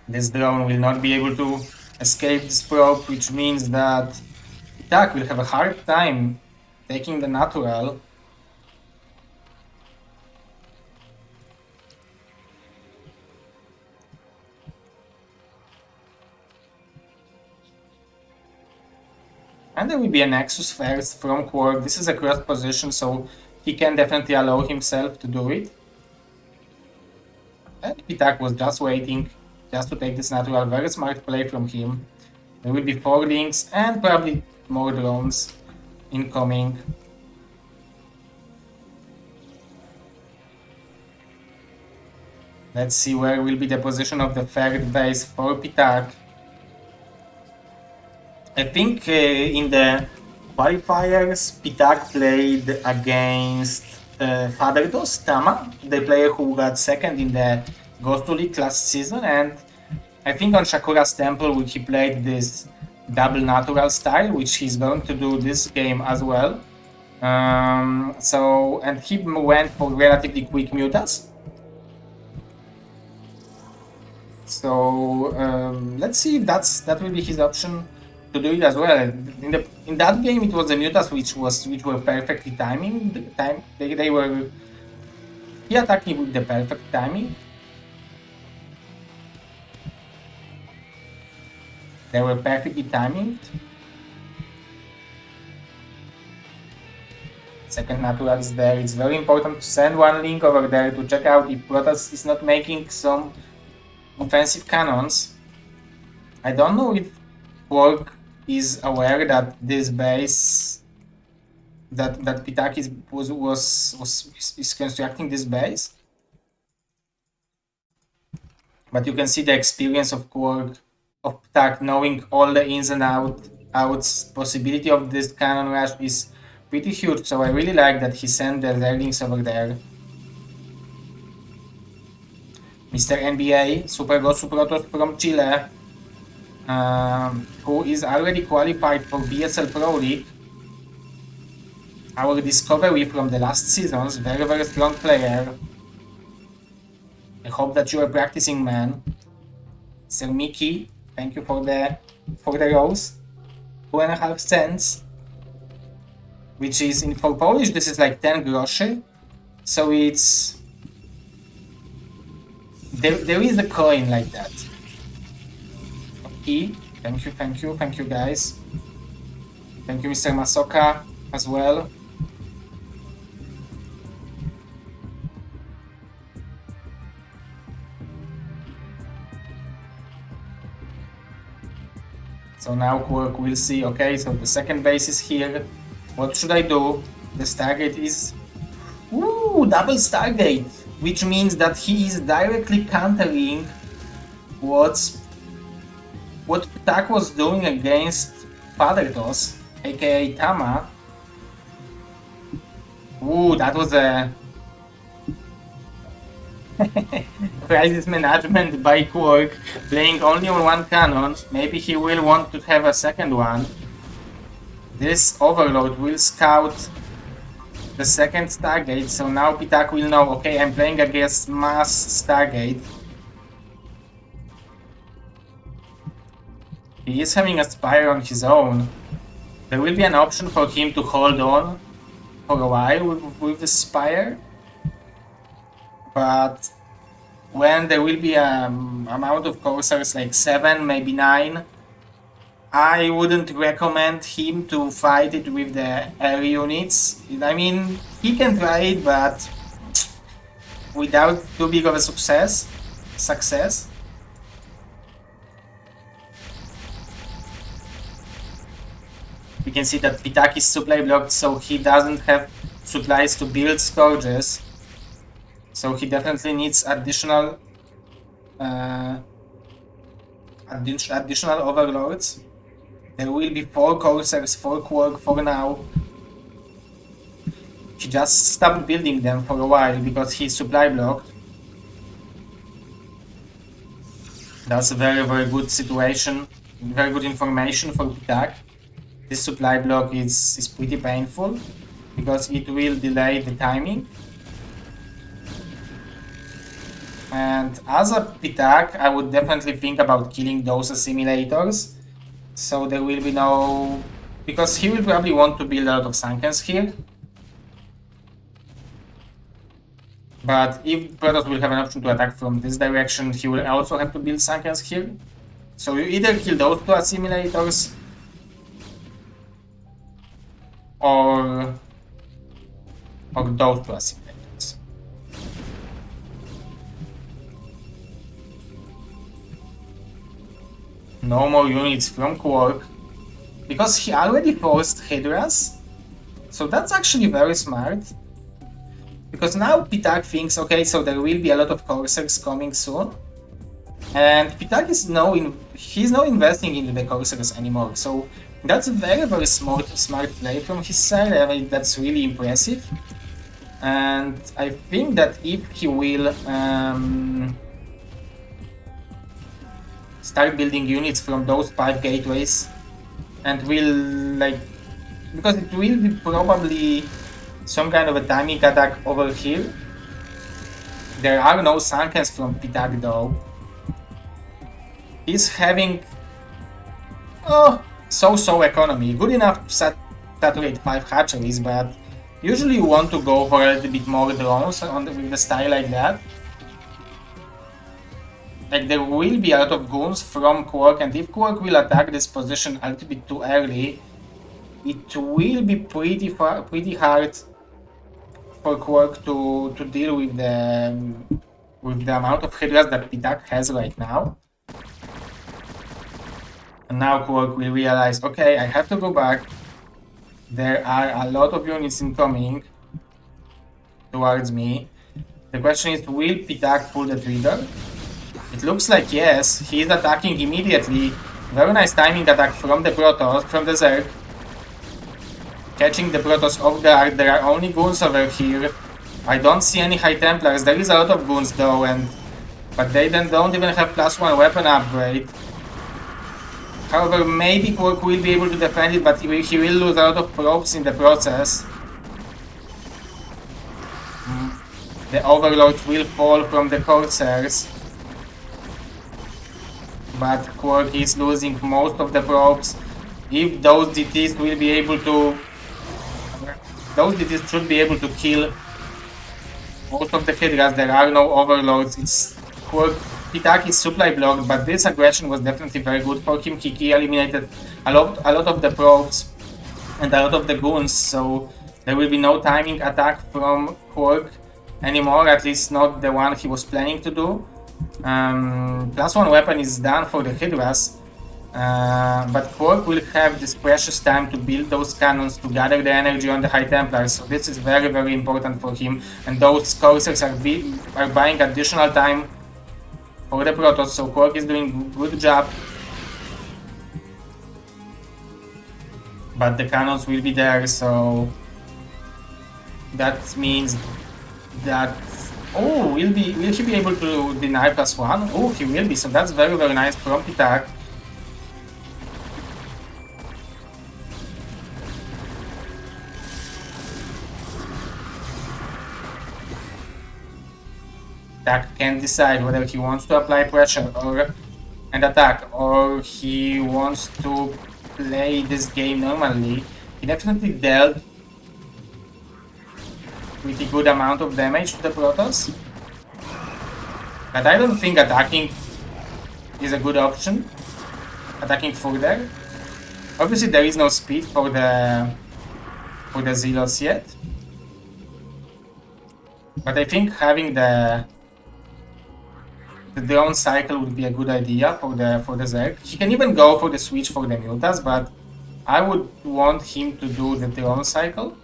Speaker 1: This drone will not be able to escape this probe, which means that Ptak will have a hard time taking the natural. And there will be a Nexus first from KwarK. This is a cross position, so he can definitely allow himself to do it. And Ptak was just waiting just to take this natural. Very smart play from him. There will be 4 links and probably more drones incoming. Let's see where will be the position of the third base for Ptak. I think in the qualifiers, Ptak played against Fatherdos Tama, the player who got second in the Ghost League last season, and I think on Shakura's Temple he played this double natural style, which he's going to do this game as well. And he went for relatively quick mutas. So let's see if that will be his option to do it as well. In that game, it was the mutas which were perfectly timing. They were he attacking with the perfect timing. They were perfectly timed. Second natural is there. It's very important to send one link over there to check out if Protoss is not making some offensive cannons. I don't know if KwarK is aware that this base that Ptak is constructing this base, but you can see the experience of KwarK, of Ptak, knowing all the ins and outs. Possibility of this cannon rush is pretty huge, so I really like that he sent the Zerglings over there. Mr. NBA, Super Gosu Protoss from Chile, who is already qualified for BSL Pro League. Our discovery from the last seasons, very, very strong player. I hope that you are practicing, man. Sir Mickey, thank you for the rose. 2.5 cents. Which is, for Polish, this is like 10 groszy. So it's... There is a coin like that. Okay, thank you guys. Thank you Mr. Masoka as well. So now KwarK will see, okay, so the second base is here. What should I do? The Stargate is... Ooh, double Stargate! Which means that he is directly countering what Ptak was doing against Fatherdos, aka Tama. Ooh, that was a crisis management by KwarK, playing only on one cannon. Maybe he will want to have a second one. This Overload will scout the second Stargate, so now Ptak will know, okay, I'm playing against mass Stargate. he is having a Spire on his own. There will be an option for him to hold on for a while with the Spire. But when there will be an amount of Corsairs like 7, maybe 9, I wouldn't recommend him to fight it with the air units. I mean, he can try it, but without too big of a success. We can see that Ptak is supply blocked, so he doesn't have supplies to build Scourges. So he definitely needs additional Overlords. There will be 4 Corsairs for KwarK for now. He just stopped building them for a while because he's supply blocked. That's a very, very good situation, very good information for Ptak. This supply block is pretty painful because it will delay the timing. And as a Ptak, I would definitely think about killing those assimilators. So there will be no... because he will probably want to build a lot of Sunkens here. But if Protoss will have an option to attack from this direction, he will also have to build Sunkens here. So you either kill those 2 assimilators or those 2 assimilators. No more units from KwarK, because he already forced Hydras, so that's actually very smart. Because now Ptak thinks, okay, so there will be a lot of Corsairs coming soon, and Ptak is he's not investing into the Corsairs anymore, so that's a very, very smart play from his side. I mean, that's really impressive. And I think that if he will start building units from those 5 gateways, and will because it will be probably some kind of a timing attack over here. There are no Sunkens from Ptak though. He's having so economy, good enough to saturate 5 hatcheries, but usually you want to go for a little bit more drones with the style like that. Like, there will be a lot of goons from KwarK, and if KwarK will attack this position a little bit too early, it will be pretty hard for KwarK to deal with the amount of Hydras that Ptak has right now. And now KwarK will realize, okay, I have to go back. There are a lot of units incoming towards me. The question is, will Ptak pull the trigger? It looks like yes, he is attacking immediately. Very nice timing attack from the Protoss, from the Zerg. Catching the Protoss off guard. There are only goons over here. I don't see any High Templars. There is a lot of goons though, but they then don't even have +1 weapon upgrade. However, maybe KwarK will be able to defend it, but he will lose a lot of probes in the process. The Overlord will fall from the Corsairs. But KwarK is losing most of the probes. If those DTs will be able to... those DTs should be able to kill most of the Hydras. There are no Overlords. It's KwarK. Ptak is supply blocked, but this aggression was definitely very good for him. He eliminated a lot of the probes and a lot of the goons, so there will be no timing attack from KwarK anymore, at least not the one he was planning to do. +1 weapon is done for the Hydras, but KwarK will have this precious time to build those cannons, to gather the energy on the High Templars, so this is very, very important for him, and those Corsairs are buying additional time for the Protoss, so KwarK is doing a good job. But the cannons will be there, so that means that... oh, will he be able to deny +1? Oh, he will be, so that's very, very nice from Ptak. Ptak can decide whether he wants to apply pressure or and attack, or he wants to play this game normally. He definitely dealt pretty good amount of damage to the Protoss, but I don't think attacking is a good option. Attacking further. Obviously there is no speed for the Zealots yet, but I think having the drone cycle would be a good idea for the Zerg. He can even go for the switch for the Mutas, but I would want him to do the drone cycle.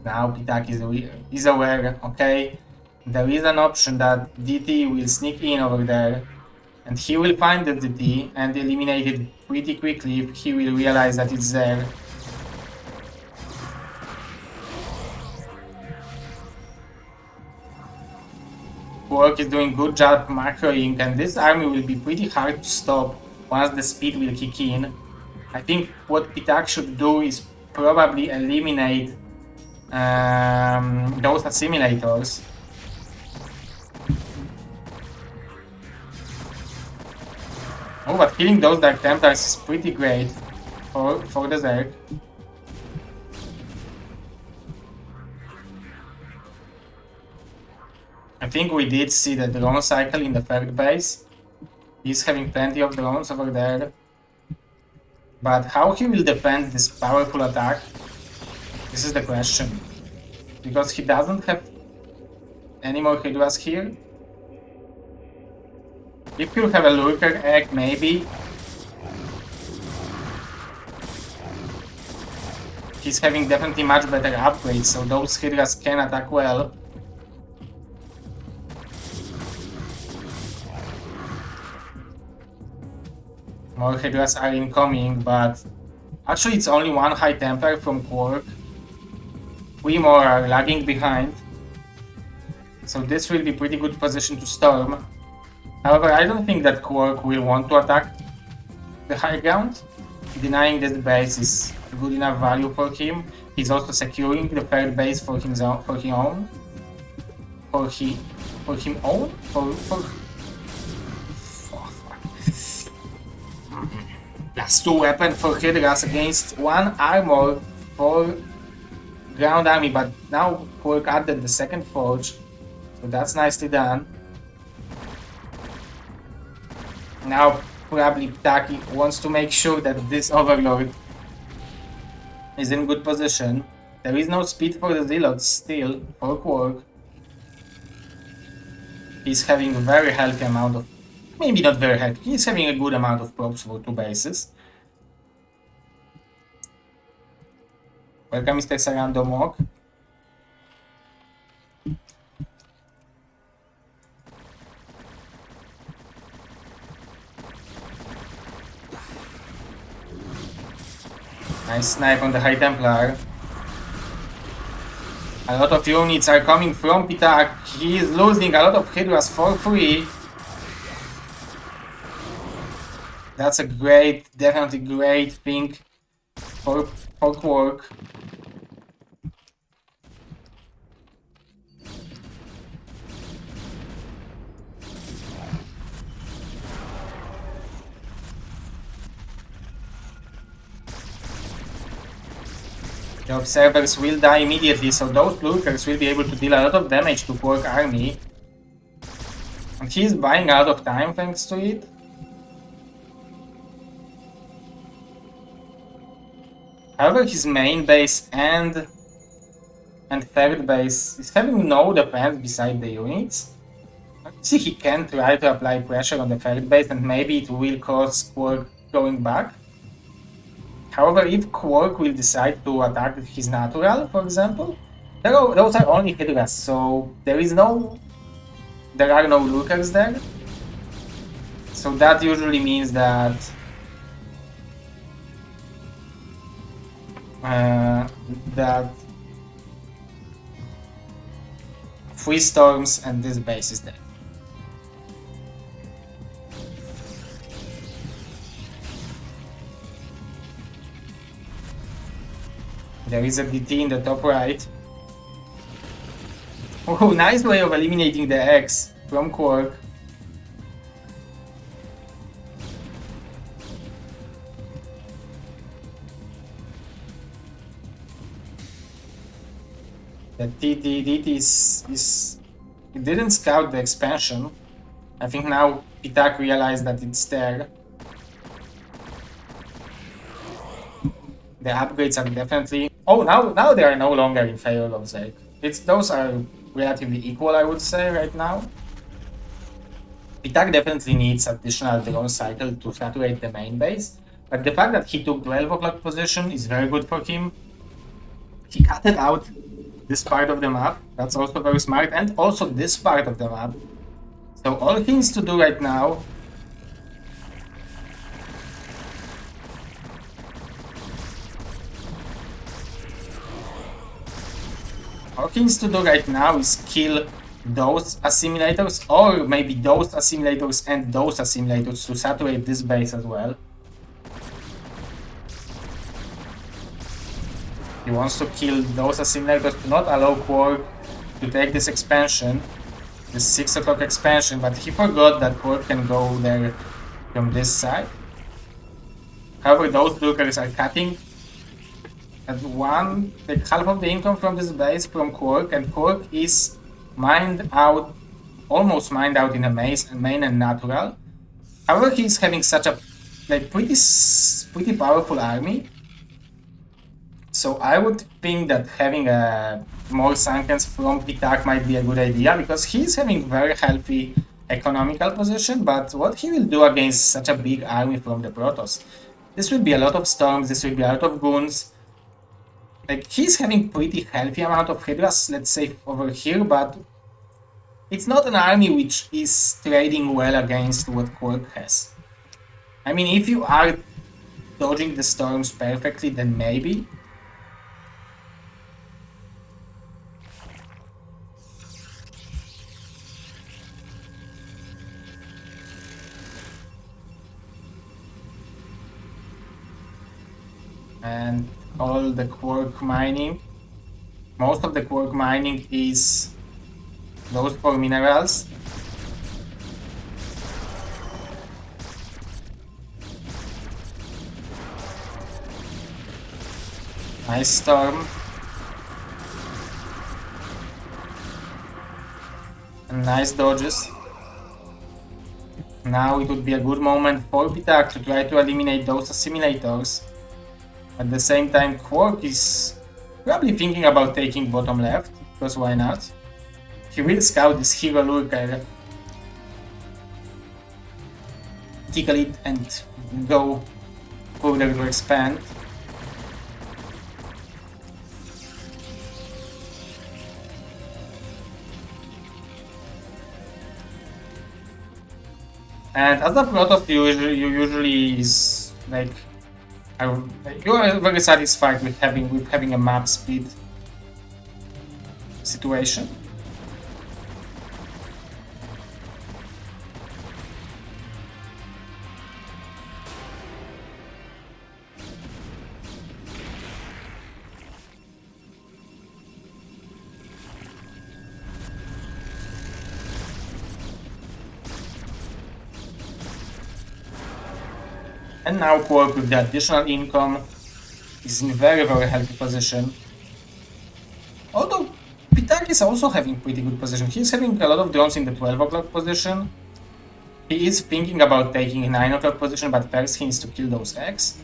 Speaker 1: Now Ptak is aware, okay, there is an option that DT will sneak in over there, and he will find the DT and eliminate it pretty quickly if he will realize that it's there. KwarK is doing good job macroing, and this army will be pretty hard to stop once the speed will kick in. I think what Ptak should do is probably eliminate those assimilators. Oh, but killing those Dark Templars is pretty great for the Zerg. I think we did see the drone cycle in the third base. He's having plenty of drones over there. But how he will defend this powerful attack? This is the question. Because he doesn't have any more Hydras here. If you have a Lurker Egg, maybe. He's having definitely much better upgrades, so those Hydras can attack well. More Hydras are incoming, but actually it's only one High Templar from KwarK. 3 more are lagging behind. So this will be pretty good position to storm. However, I don't think that KwarK will want to attack the high ground. Denying this base is good enough value for him. He's also securing the third base for him own. Plus 2 weapon for Hydras against 1 armor for ground army, but now KwarK added the second forge, so that's nicely done. Now probably Ptak wants to make sure that this Overlord is in good position. There is no speed for the Zealots still for KwarK. He's having a very healthy amount of, maybe not very healthy, he's having a good amount of props for 2 bases. Welcome Mr. Sarando Mok. Nice snipe on the High Templar. A lot of units are coming from Ptak. He is losing a lot of Hydras for free. That's a great, definitely great thing for KwarK. The observers will die immediately, so those lurkers will be able to deal a lot of damage to KwarK army. And he's buying a lot of time thanks to it. However, his main base and third base is having no defense beside the units. See, he can try to apply pressure on the third base and maybe it will cause KwarK going back. However, if KwarK will decide to attack his natural, for example, those are only Hydras, so there are no lurkers there. So that usually means that that 3 storms and this base is dead. There is a DT in the top right. Oh, nice way of eliminating the X from KwarK. The DT is it didn't scout the expansion. I think now Ptak realized that it's there. The upgrades are definitely... Oh, now they are no longer in favor of Zeke. Those are relatively equal, I would say, right now. Ptak definitely needs additional drone cycle to saturate the main base, but the fact that he took 12 o'clock position is very good for him. He cut it out this part of the map, that's also very smart, and also this part of the map. So all he needs to do right now is kill those assimilators, or maybe those assimilators and those assimilators to saturate this base as well. He wants to kill those assimilators to not allow KwarK to take this expansion, this 6 o'clock expansion, but he forgot that KwarK can go there from this side. However, those Lurkers are cutting at like half of the income from this base from KwarK, and KwarK is mined out, almost mined out in a main and natural. However, he's having such a like pretty powerful army. So I would think that having a more Sankens from Ptak might be a good idea, because he's having very healthy economical position, but what he will do against such a big army from the Protoss? This will be a lot of storms, this will be a lot of goons. Like, he's having pretty healthy amount of Hydras, let's say, over here, but it's not an army which is trading well against what KwarK has. I mean, if you are dodging the storms perfectly, then maybe. And all the KwarK mining, most of the KwarK mining is those 4 minerals. Nice storm. And nice dodges. Now it would be a good moment for Ptak to try to eliminate those assimilators. At the same time, KwarK is probably thinking about taking bottom left, because why not? He will scout this hero lurker, tickle it, and go further to expand. And as a Protoss, you usually is like, you are very satisfied with having a map speed situation. And now KwarK, with the additional income, is in very healthy position. Although Ptak is also having pretty good position. He's having a lot of drones in the 12 o'clock position. He is thinking about taking 9 o'clock position, but first he needs to kill those X.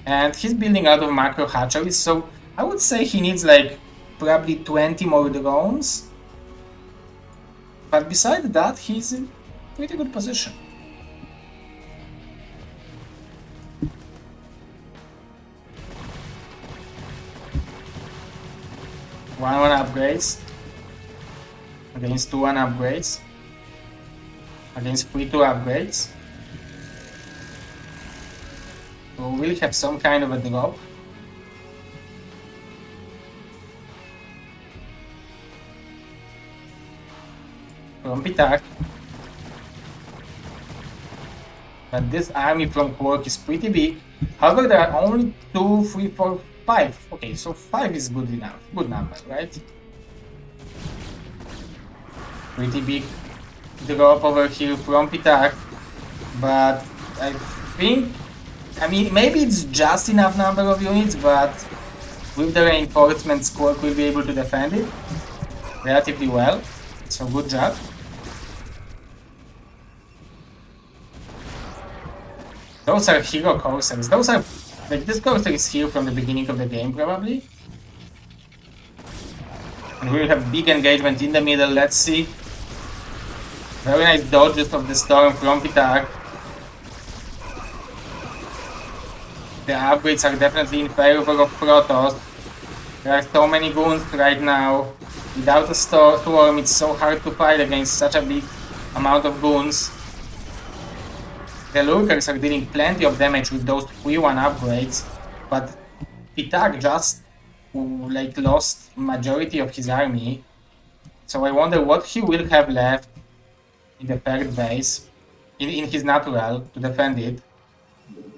Speaker 1: And he's building out of macro hatcheries, so I would say he needs like probably 20 more drones. But besides that, he's in pretty good position. One upgrades against 2-1 upgrades against 3-2 upgrades. So we'll have some kind of a drop. From Ptak. But this army from KwarK is pretty big. However, there are only 2, 3, 4, 5. Okay, so 5 is good enough. Good number, right? Pretty big drop over here from Ptak, but I think, I mean, maybe it's just enough number of units, but with the reinforcements, KwarK will be able to defend it relatively well. So good job. Those are hero coursers. Those are like this courser is here from the beginning of the game probably. And we will have big engagement in the middle. Let's see. Very nice dodges of the storm from Ptak. The upgrades are definitely in favor of Protoss. There are so many goons right now. Without a storm, it's so hard to fight against such a big amount of goons. The Lurkers are dealing plenty of damage with those 3-1 upgrades, but Ptak just like lost majority of his army. So I wonder what he will have left in the third base, in his natural, to defend it.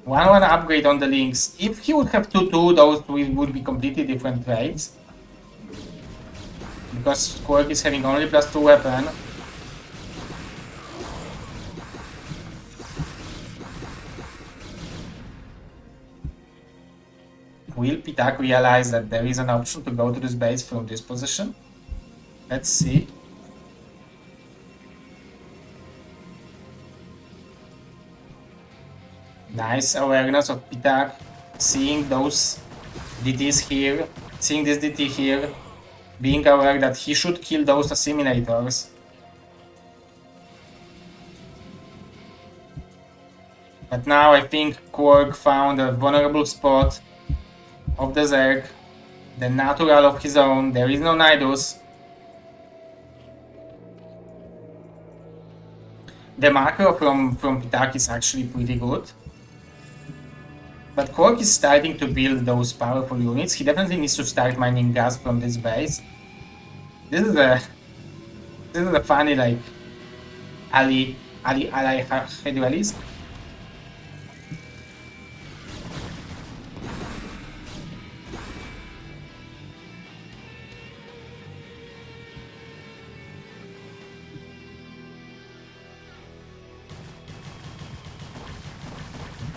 Speaker 1: 1-1 upgrade on the links. If he would have 2-2, those would be completely different trades. Because KwarK is having only +2 weapon. Will Ptak realize that there is an option to go to this base from this position? Let's see. Nice awareness of Ptak, seeing those DTs here, seeing this DT here, being aware that he should kill those assimilators. But now I think KwarK found a vulnerable spot of the Zerg, the natural of his own. There is no Nidus. The macro from Ptak is actually pretty good. But KwarK is starting to build those powerful units. He definitely needs to start mining gas from this base. This is a funny like ally duelist.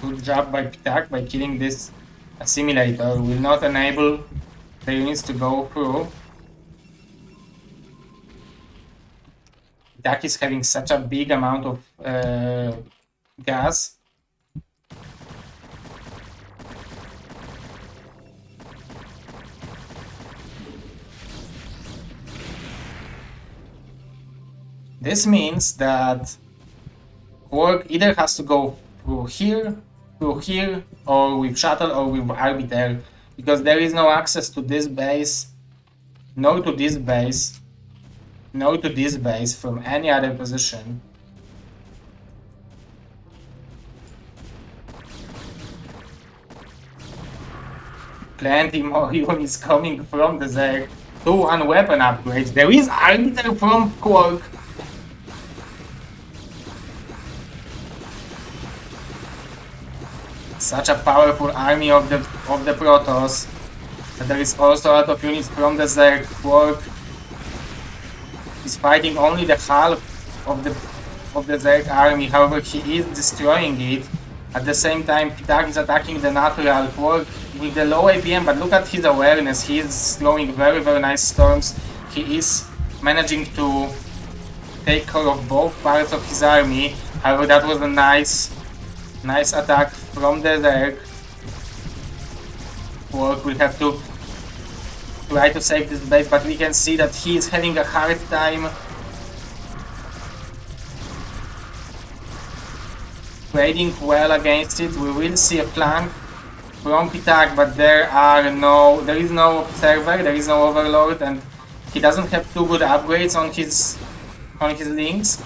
Speaker 1: Good job by Ptak by killing this assimilator. Will not enable the units to go through. Ptak is having such a big amount of gas. This means that KwarK either has to go through here, or with shuttle or with arbiter, because there is no access to this base, nor to this base, nor to this base from any other position. Plenty more units coming from the Zerg. 2-1 weapon upgrades. There is arbiter from KwarK. Such a powerful army of the Protoss. But there is also a lot of units from the Zerg. KwarK is fighting only the half of the Zerg army. However, he is destroying it. At the same time, Ptak is attacking the natural. KwarK with the low APM, but look at his awareness. He is throwing very, very nice storms. He is managing to take care of both parts of his army. However, that was a nice attack from the Zerg. KwarK will have to try to save this base, but we can see that he is having a hard time trading well against it. We will see a flank from Ptak, but there is no observer, there is no overlord, and he doesn't have too good upgrades on his links.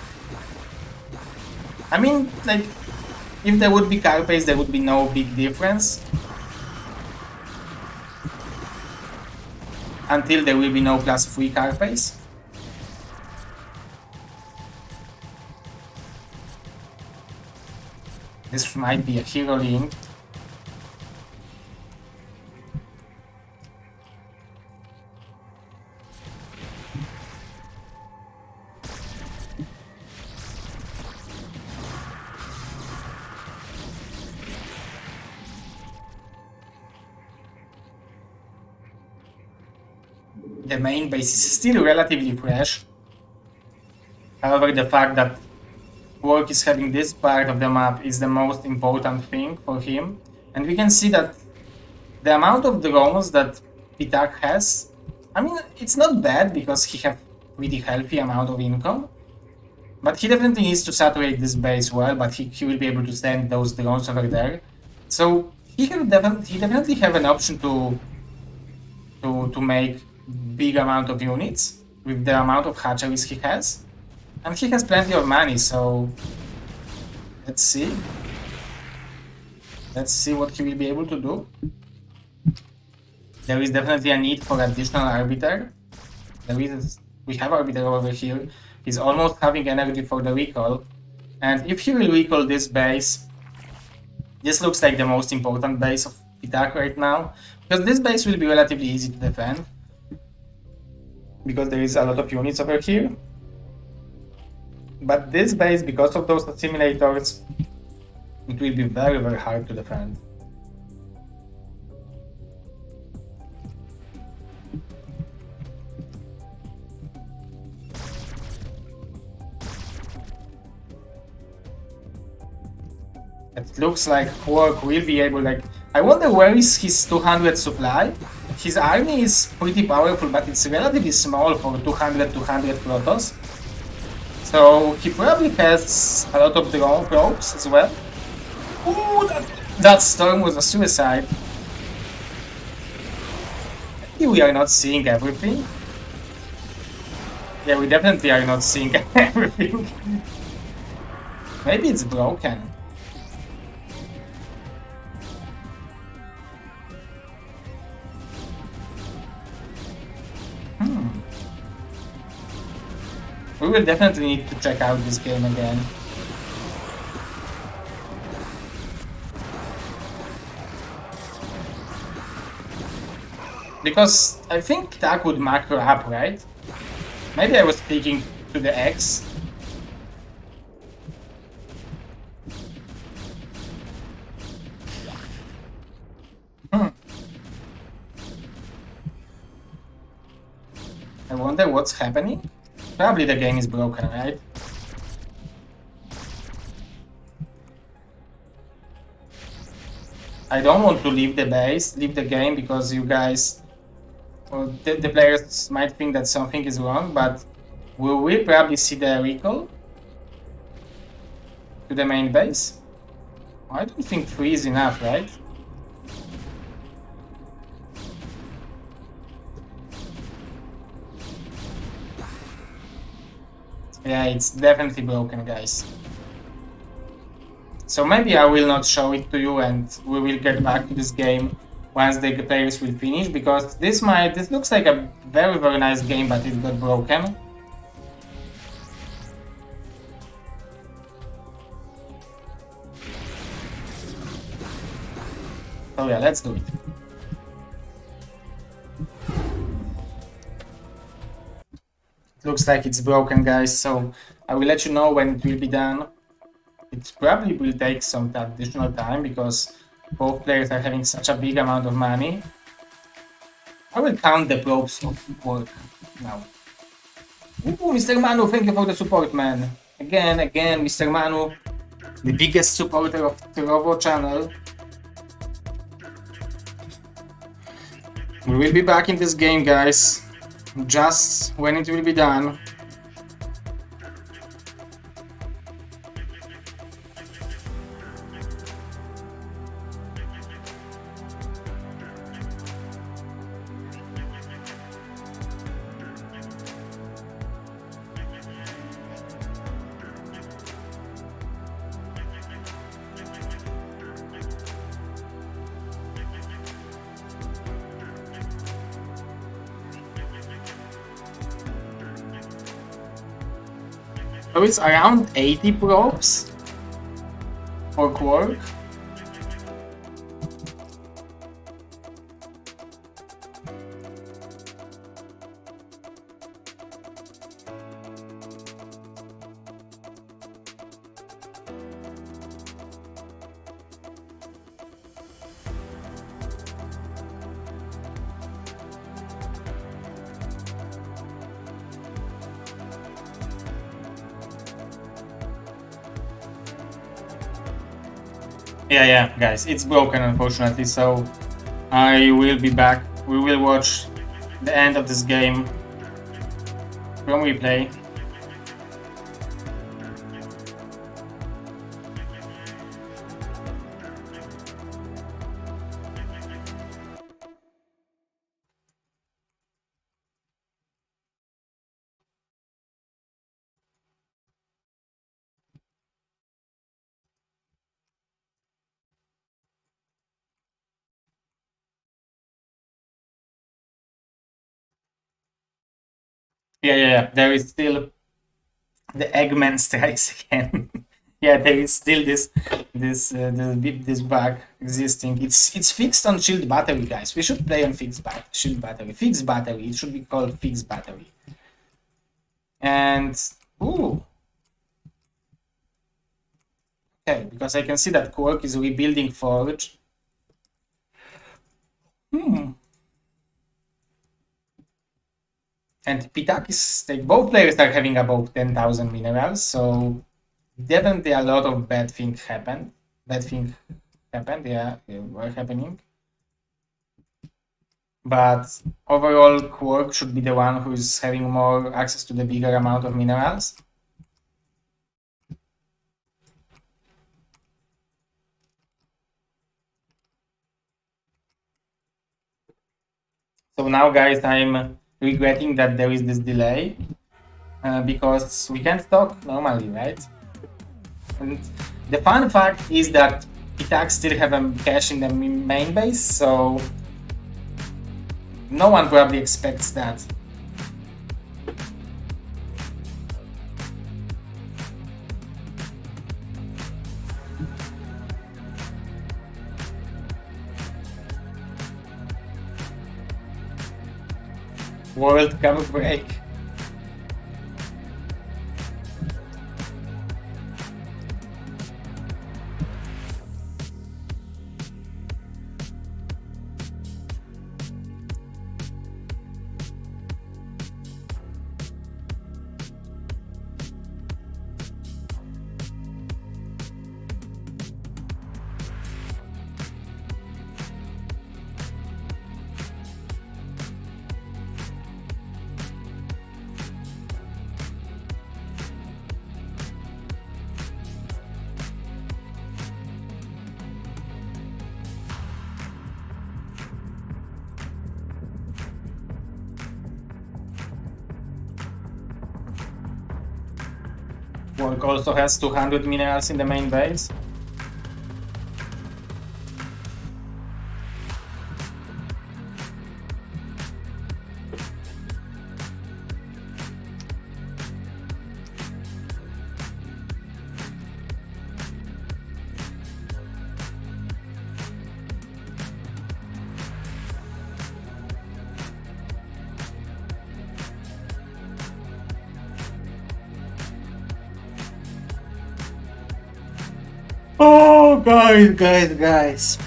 Speaker 1: I mean, like, if there would be Carpace, there would be no big difference. Until there will be no +3 Carpace. This might be a hero link. the main base is still relatively fresh. However, the fact that KwarK is having this part of the map is the most important thing for him. And we can see that the amount of drones that Ptak has, I mean, it's not bad because he has pretty healthy amount of income. But he definitely needs to saturate this base well, but he will be able to send those drones over there. So he definitely have an option to make big amount of units with the amount of hatcheries he has. And he has plenty of money, so let's see. Let's see what he will be able to do. There is definitely a need for additional arbiter. We have arbiter over here. He's almost having energy for the recall. And if he will recall this base, this looks like the most important base of Ptak right now. Because this base will be relatively easy to defend. Because there is a lot of units over here. But this base, because of those assimilators, it will be very, very hard to defend. It looks like KwarK will be able, like, I wonder where is his 200 supply? His army is pretty powerful, but it's relatively small for 200 Protoss. So he probably has a lot of drone probes as well. Ooh, that storm was a suicide. Maybe we are not seeing everything. Yeah, we definitely are not seeing everything. Maybe it's broken. We will definitely need to check out this game again. Because I think Ptak would macro up, right? Maybe I was speaking to the X. I wonder what's happening. Probably the game is broken, right? I don't want to leave the base, leave the game, because you guys, or the players might think that something is wrong, but we will probably see the recall to the main base. I don't think 3 is enough, right? Yeah, it's definitely broken, guys. So maybe I will not show it to you and we will get back to this game once the players will finish, because this looks like a very, very nice game, but it got broken. So yeah, let's do it. Looks like it's broken, guys, so I will let you know when it will be done. It probably will take some additional time because both players are having such a big amount of money. I will count the probes of KwarK now. Ooh, Mr. Manu, thank you for the support, man. Again, Mr. Manu, the biggest supporter of the Robo channel. We will be back in this game, guys, just when it will be done. So it's around 80 probes for KwarK. Yeah, guys, it's broken unfortunately, so I will be back. We will watch the end of this game from replay. Yeah. There is still the Eggman strikes again. Yeah, there is still this bug existing. It's fixed on shield battery, guys. We should play on shield battery. Fixed battery. It should be called fixed battery. And ooh, okay, because I can see that KwarK is rebuilding Forge. And Ptak is like both players are having above 10,000 minerals, so definitely a lot of bad things happened. Yeah, were happening. But overall, KwarK should be the one who is having more access to the bigger amount of minerals. So now, guys, I'm regretting that there is this delay because we can't talk normally, right? And the fun fact is that Ptak still have a cache in the main base, so no one probably expects that. World Cup break. KwarK also has 200 minerals in the main base. Oh, guys.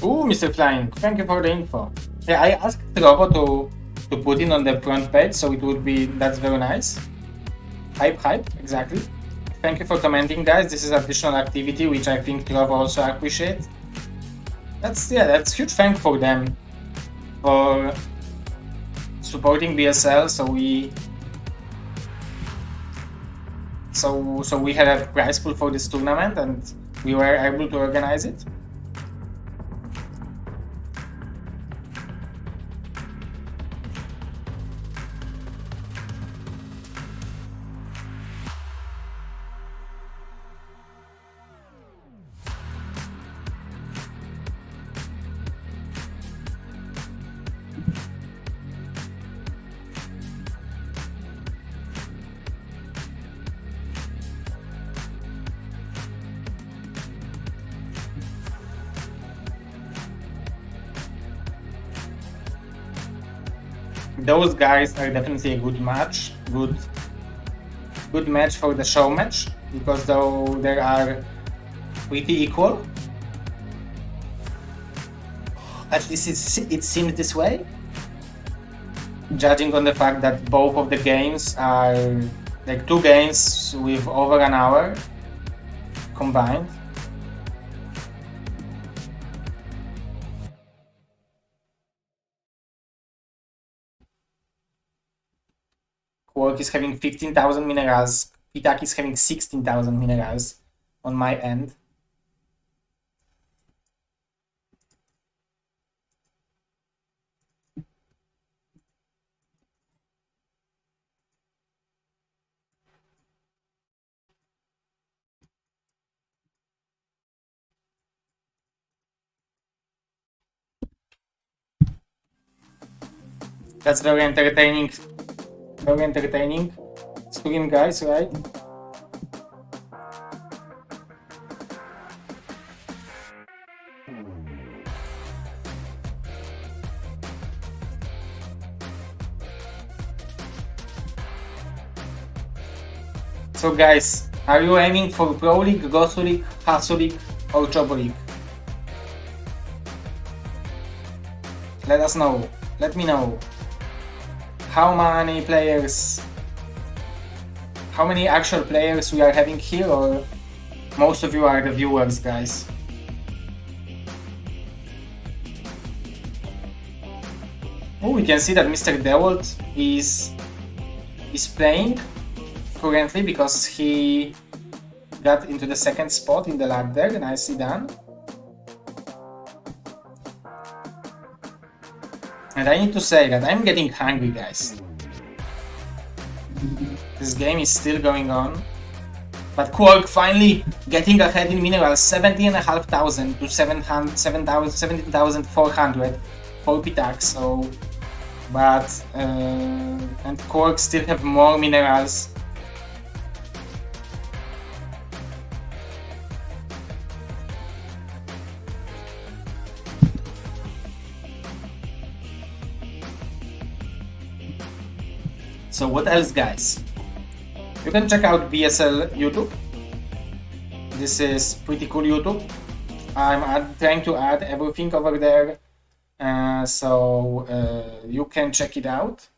Speaker 1: Ooh, Mr. Flying, thank you for the info. Yeah, I asked Robo to put in on the front page, so it would be, that's very nice. Hype, exactly. Thank you for commenting, guys. This is additional activity, which I think Trovo also appreciate. That's huge thank for them for supporting BSL. So we had a prize pool for this tournament, and we were able to organize it. Those guys are definitely a good match, good match for the show match, because though they are pretty equal. At least it seems this way. Judging on the fact that both of the games are like 2 games with over an hour combined. KwarK is having 15,000 minerals. Ptak is having 16,000 minerals on my end. That's very entertaining. Very entertaining stream, guys, right? So guys, are you aiming for Pro League, Gosu League, Hasu League, or Chobo League? Let us know. Let me know. How many players, how many actual players we are having here, or most of you are the viewers, guys? Oh, we can see that Mr. Dawid is playing currently because he got into the 2nd spot in the ladder. Nicely done. And I need to say that I'm getting hungry, guys. This game is still going on. But KwarK finally getting ahead in minerals, 17,500 to 17,400 for Ptak. So, but and KwarK still have more minerals. So what else, guys? You can check out BSL YouTube. This is pretty cool YouTube. I'm trying to add everything over there, so you can check it out.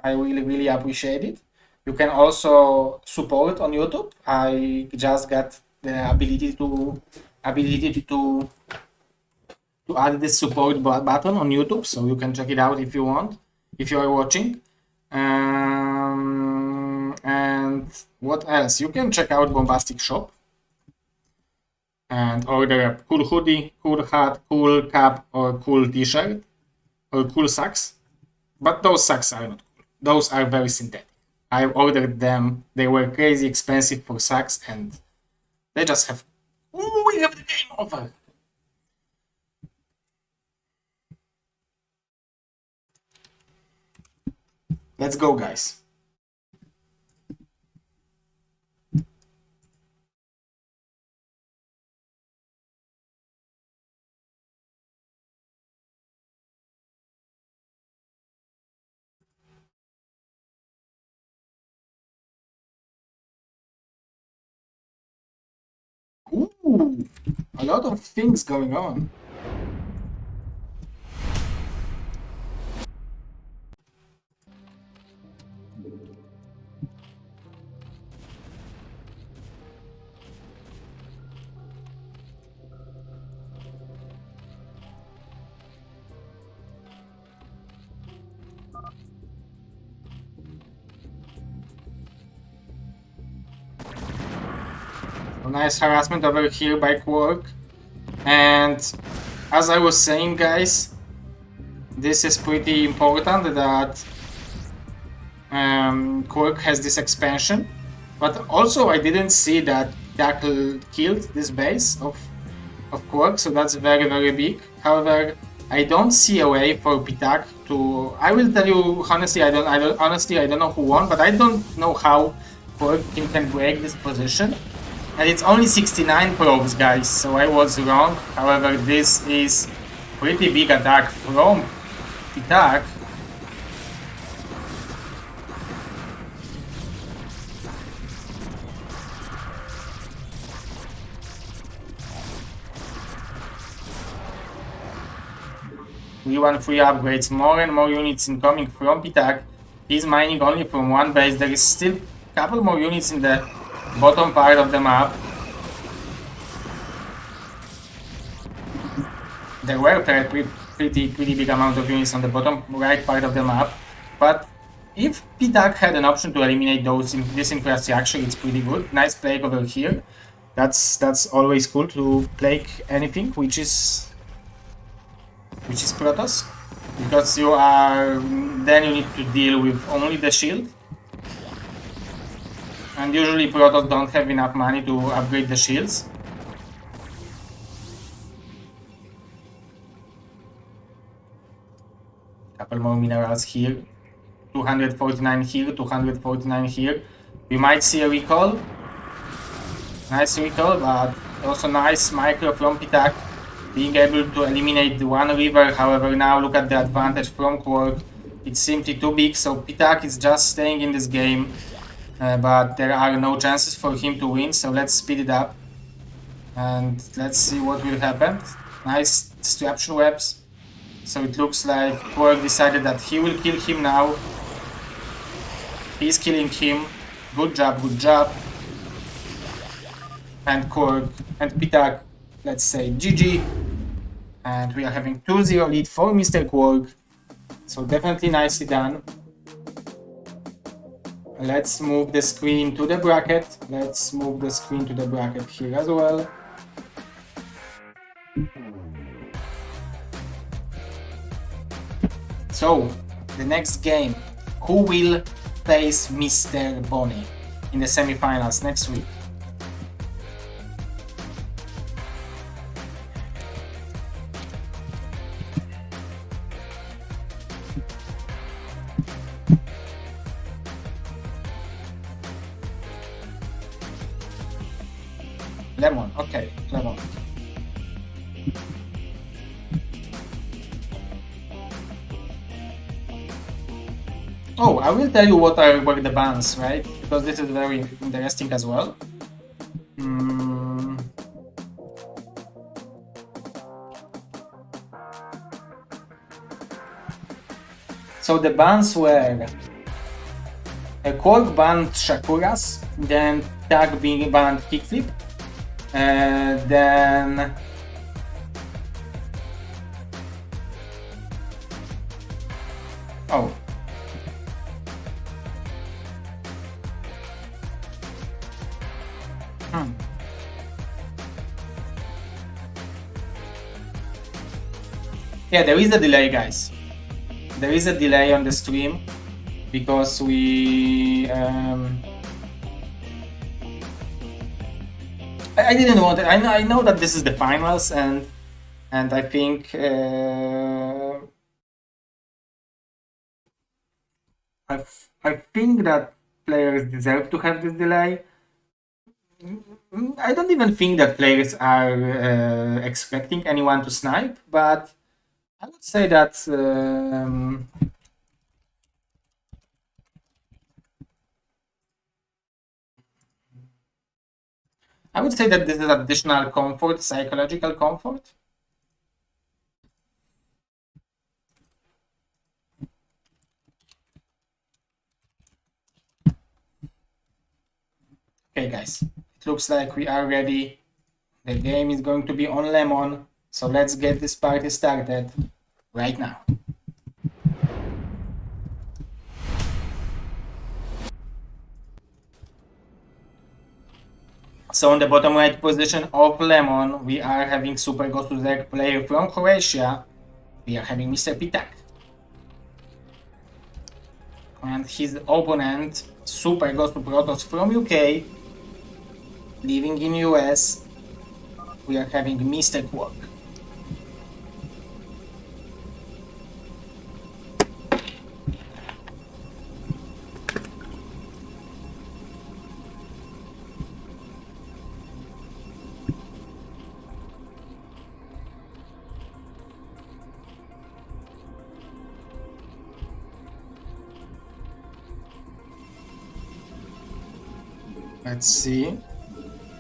Speaker 1: I really appreciate it. You can also support on YouTube. I just got the ability to add this support button on YouTube, so you can check it out if you want, if you are watching. And what else? You can check out Bombastic Shop and order a cool hoodie, cool hat, cool cap, or cool t-shirt, or cool socks. But those socks are not cool. Those are very synthetic. I ordered them. They were crazy expensive for socks, and they just have... Ooh, we have the game over! Let's go, guys. Ooh, a lot of things going on. A nice harassment over here by KwarK. And as I was saying, guys, this is pretty important that KwarK has this expansion. But also I didn't see that Ptak killed this base of KwarK, so that's very big. However, I don't see a way for Ptak to... I will tell you honestly, I don't know who won, but I don't know how KwarK can break this position. And it's only 69 probes, guys, so I was wrong. However, this is pretty big attack from Ptak. 313 upgrades, more and more units incoming from Ptak. He's mining only from one base. There is still a couple more units in the bottom part of the map. There were pretty big amount of units on the bottom right part of the map, but if Ptak had an option to eliminate this infrastructure, it's pretty good. Nice play over here. That's always cool to play anything which is Protoss, because then you need to deal with only the shield, and usually Protoss don't have enough money to upgrade the shields. Couple more minerals here, 249 here, 249 here. We might see a recall. Nice recall, but also nice micro from Ptak, being able to eliminate the one river. However, now look at the advantage from KwarK. It's simply too big, so Ptak is just staying in this game, but there are no chances for him to win, so let's speed it up and let's see what will happen. Nice disruption webs. So it looks like KwarK decided that he will kill him now. He's killing him. Good job, good job. And KwarK and Ptak, let's say GG. And we are having 2-0 lead for Mr. KwarK. So definitely nicely done. Let's move the screen to the bracket. Let's move the screen to the bracket here as well. So, the next game, who will face Mr. Bonnie in the semifinals next week? Lemon, okay, Lemon. Oh, I will tell you what were the bans, right? Because this is very interesting as well. So the bans were KwarK banned Shakuras, then Ptak being banned Kickflip, then oh. Yeah, there is a delay, guys. There is a delay on the stream because we I didn't want it. I know that this is the finals, and I think I think that players deserve to have this delay. I don't even think that players are expecting anyone to snipe, but I would say that this is additional comfort, psychological comfort. Okay, guys, it looks like we are ready. The game is going to be on Lemon, so let's get this party started right now. So on the bottom right position of Lemon, we are having Super zzzeropl player from Croatia. We are having Mr. Ptak. And his opponent, Super Protoss from UK, living in US. We are having Mr. KwarK. Let's see.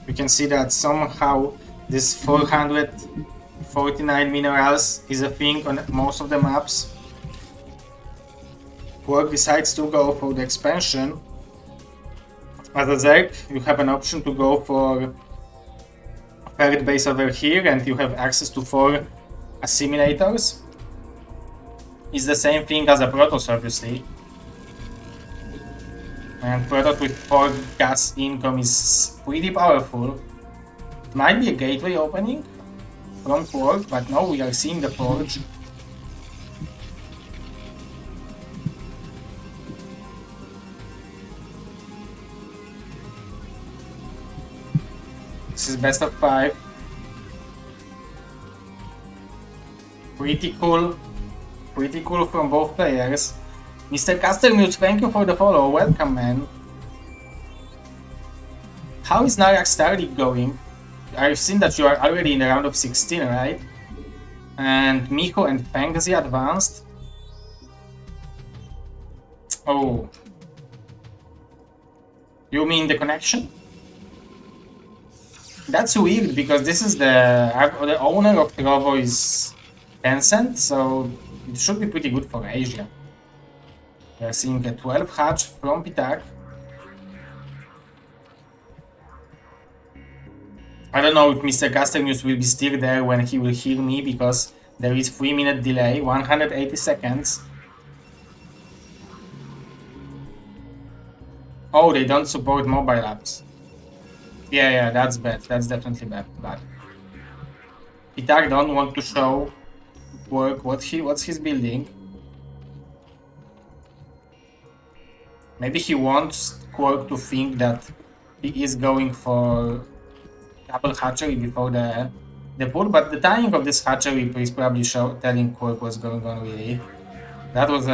Speaker 1: We can see that somehow this 400 49 minerals is a thing on most of the maps. KwarK decides to go for the expansion. As a Zerg, you have an option to go for a ferret base over here, and you have access to 4 assimilators. It's the same thing as a Protoss, obviously. And Protoss with 4 gas income is pretty powerful. It might be a gateway opening from KwarK, but no, we are seeing the Forge. This is best of 5. Pretty cool. Pretty cool from both players. Mr. Castermute, thank you for the follow. Welcome, man. How is Narak Starleague going? I've seen that you are already in the round of 16, right? And Miko and Fengzi advanced. Oh. You mean the connection? That's weird, because this is the owner of Trovo is Tencent, so it should be pretty good for Asia. We are seeing a 12 hatch from Ptak. I don't know if Mr. Casternews will be still there when he will hear me, because there is 3-minute delay, 180 seconds. Oh, they don't support mobile apps. Yeah, that's bad. That's definitely bad. Ptak don't want to show KwarK what's his building. Maybe he wants KwarK to think that he is going for double hatchery before the pull, but the timing of this hatchery is probably telling KwarK what's going on really. That was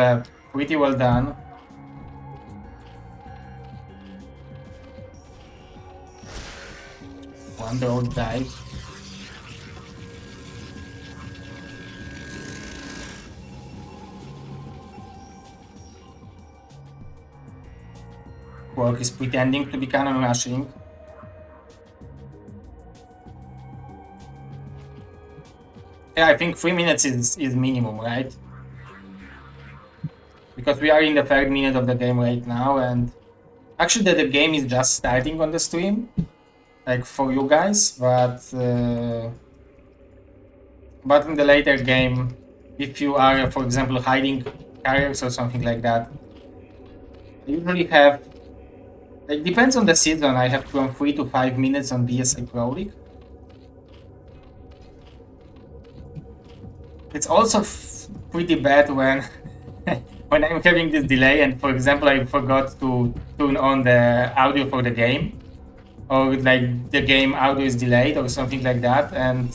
Speaker 1: pretty well done. One road died. KwarK is pretending to be cannon rushing. Yeah, I think 3 minutes is minimum, right? Because we are in the 3rd minute of the game right now, and actually the game is just starting on the stream, like for you guys, but in the later game, if you are, for example, hiding carriers or something like that, I usually have, it depends on the season, I have from 3 to 5 minutes on BSL Pro League. It's also pretty bad when when I'm having this delay and, for example, I forgot to turn on the audio for the game, or like the game audio is delayed or something like that, and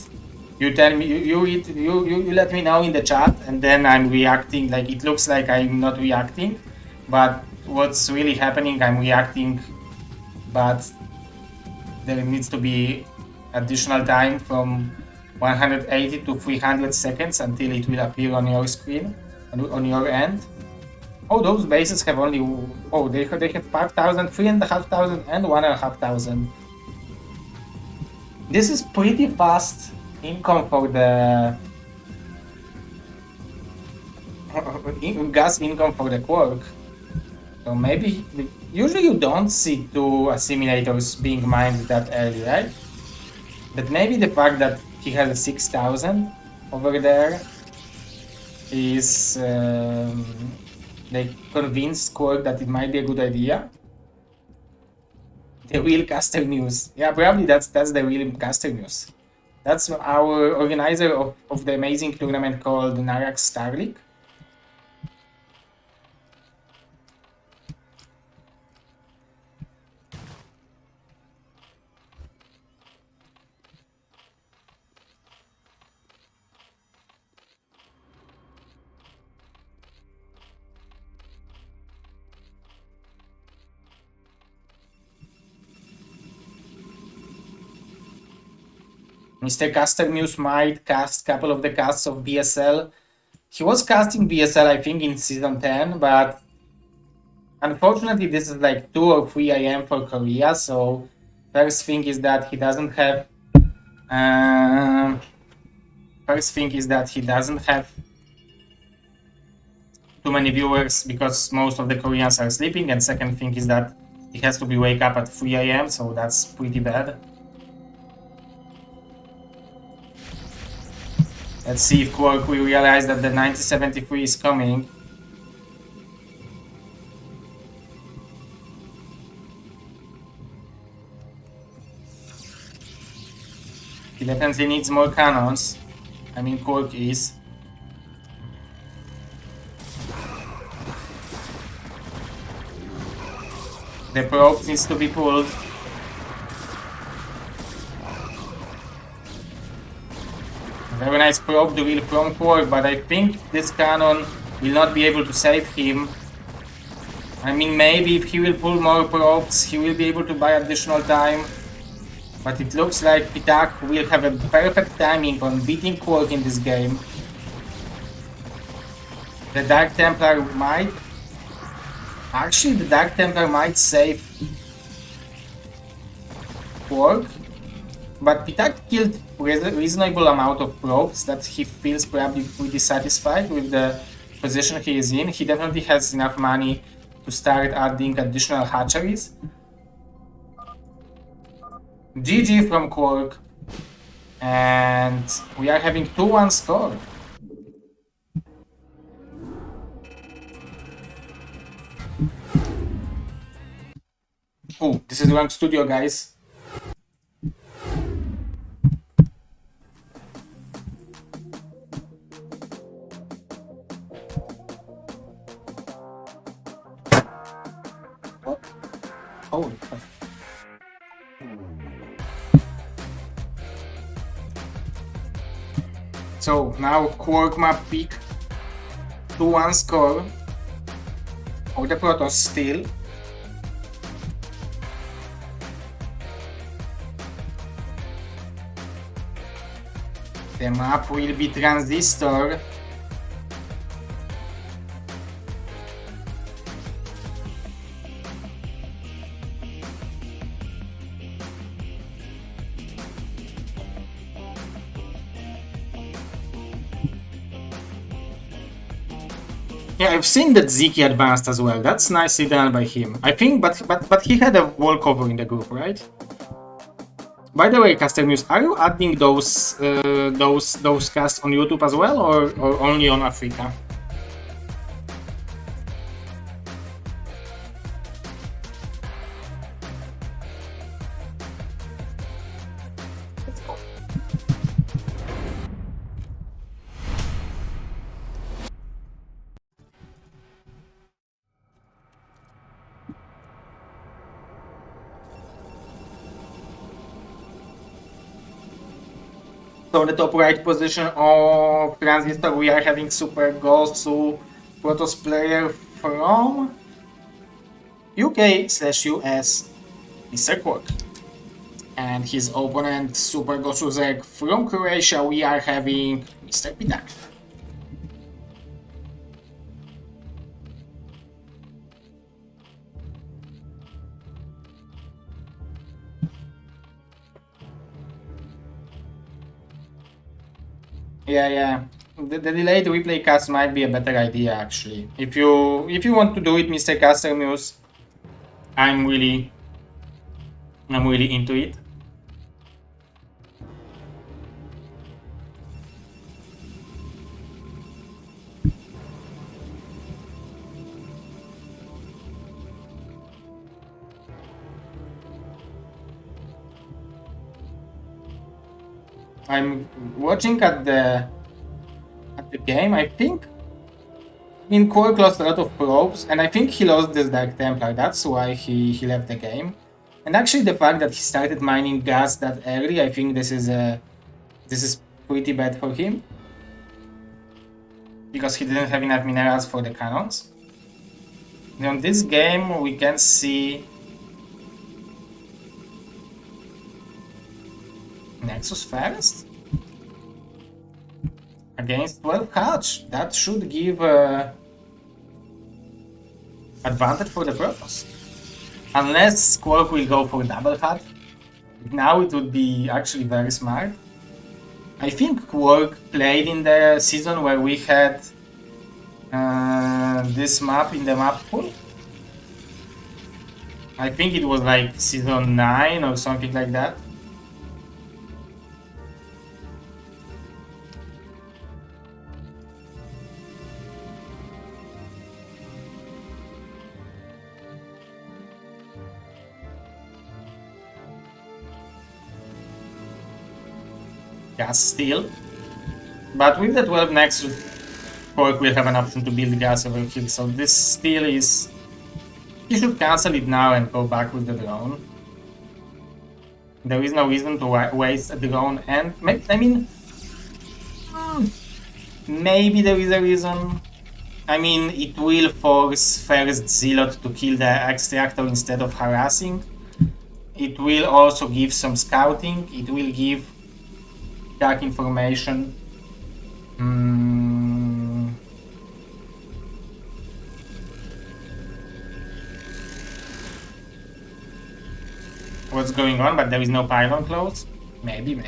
Speaker 1: you tell me, you let me know in the chat, and then I'm reacting. Like, it looks like I'm not reacting, but what's really happening, I'm reacting, but there needs to be additional time from 180 to 300 seconds until it will appear on your screen, on your end. Oh, those bases have only, oh, they have 5,000, 3,500 and 1,500. This is pretty fast income for the gas income for the KwarK. So maybe, usually you don't see 2 assimilators being mined that early, right? But maybe the fact that he has 6,000 over there is they convinced KwarK that it might be a good idea. The real caster news. Yeah, probably that's the real caster news. That's our organizer of the amazing tournament called Narak Starleague. Mr. Caster Muse might cast a couple of the casts of BSL. He was casting BSL, I think, in Season 10, but unfortunately this is like 2 or 3 AM for Korea, so first thing is that he doesn't have First thing is that he doesn't have too many viewers because most of the Koreans are sleeping, and second thing is that he has to be wake up at 3 AM, so that's pretty bad. Let's see if KwarK will realize that the 9073 is coming. He definitely needs more cannons. I mean, KwarK is. The probe needs to be pulled. Very nice probe drill from KwarK, but I think this cannon will not be able to save him. I mean, maybe if he will pull more probes, he will be able to buy additional time. But it looks like Ptak will have a perfect timing on beating KwarK in this game. The Dark Templar might... Actually, the Dark Templar might save KwarK. But Ptak killed a reasonable amount of probes that he feels probably pretty satisfied with the position he is in. He definitely has enough money to start adding additional hatcheries. GG from KwarK, and we are having 2-1 score. Oh, this is the wrong studio, guys. What? Holy crap. So now KwarK map pick 2-1 score for the Protoss still. The map will be Transistor. Yeah, I've seen that Ziki advanced as well. That's nicely done by him. I think, but he had a wall cover in the group, right? By the way, Caster Muse, are you adding those casts on YouTube as well, or only on Africa? So the top right position of Transistor, we are having Super Gosu Protoss player from UK/US, Mr. KwarK. And his opponent, Super Gosu Zek from Croatia, we are having Mr. Ptak. Yeah. The delayed replay cast might be a better idea actually. If you want to do it, Mr. Caster Muse, I'm really into it. I'm watching at the game. I think KwarK lost a lot of probes, and I think he lost this Dark Templar. That's why he left the game. And actually, the fact that he started mining gas that early, I think this is pretty bad for him, because he didn't have enough minerals for the cannons. And on this game, we can see Nexus first against 12 hatch. That should give advantage for the Protoss. Unless KwarK will go for double hatch. Now it would be actually very smart. I think KwarK played in the season where we had this map in the map pool. I think it was like season 9 or something like that. Gas still. But with the 12 next, KwarK will have an option to build gas overkill, so this still is... He should cancel it now and go back with the drone. There is no reason to waste a drone, and I mean... maybe there is a reason. I mean, it will force first Zealot to kill the extractor instead of harassing. It will also give some scouting. It will give dark information. What's going on? But there is no pylon close. Maybe.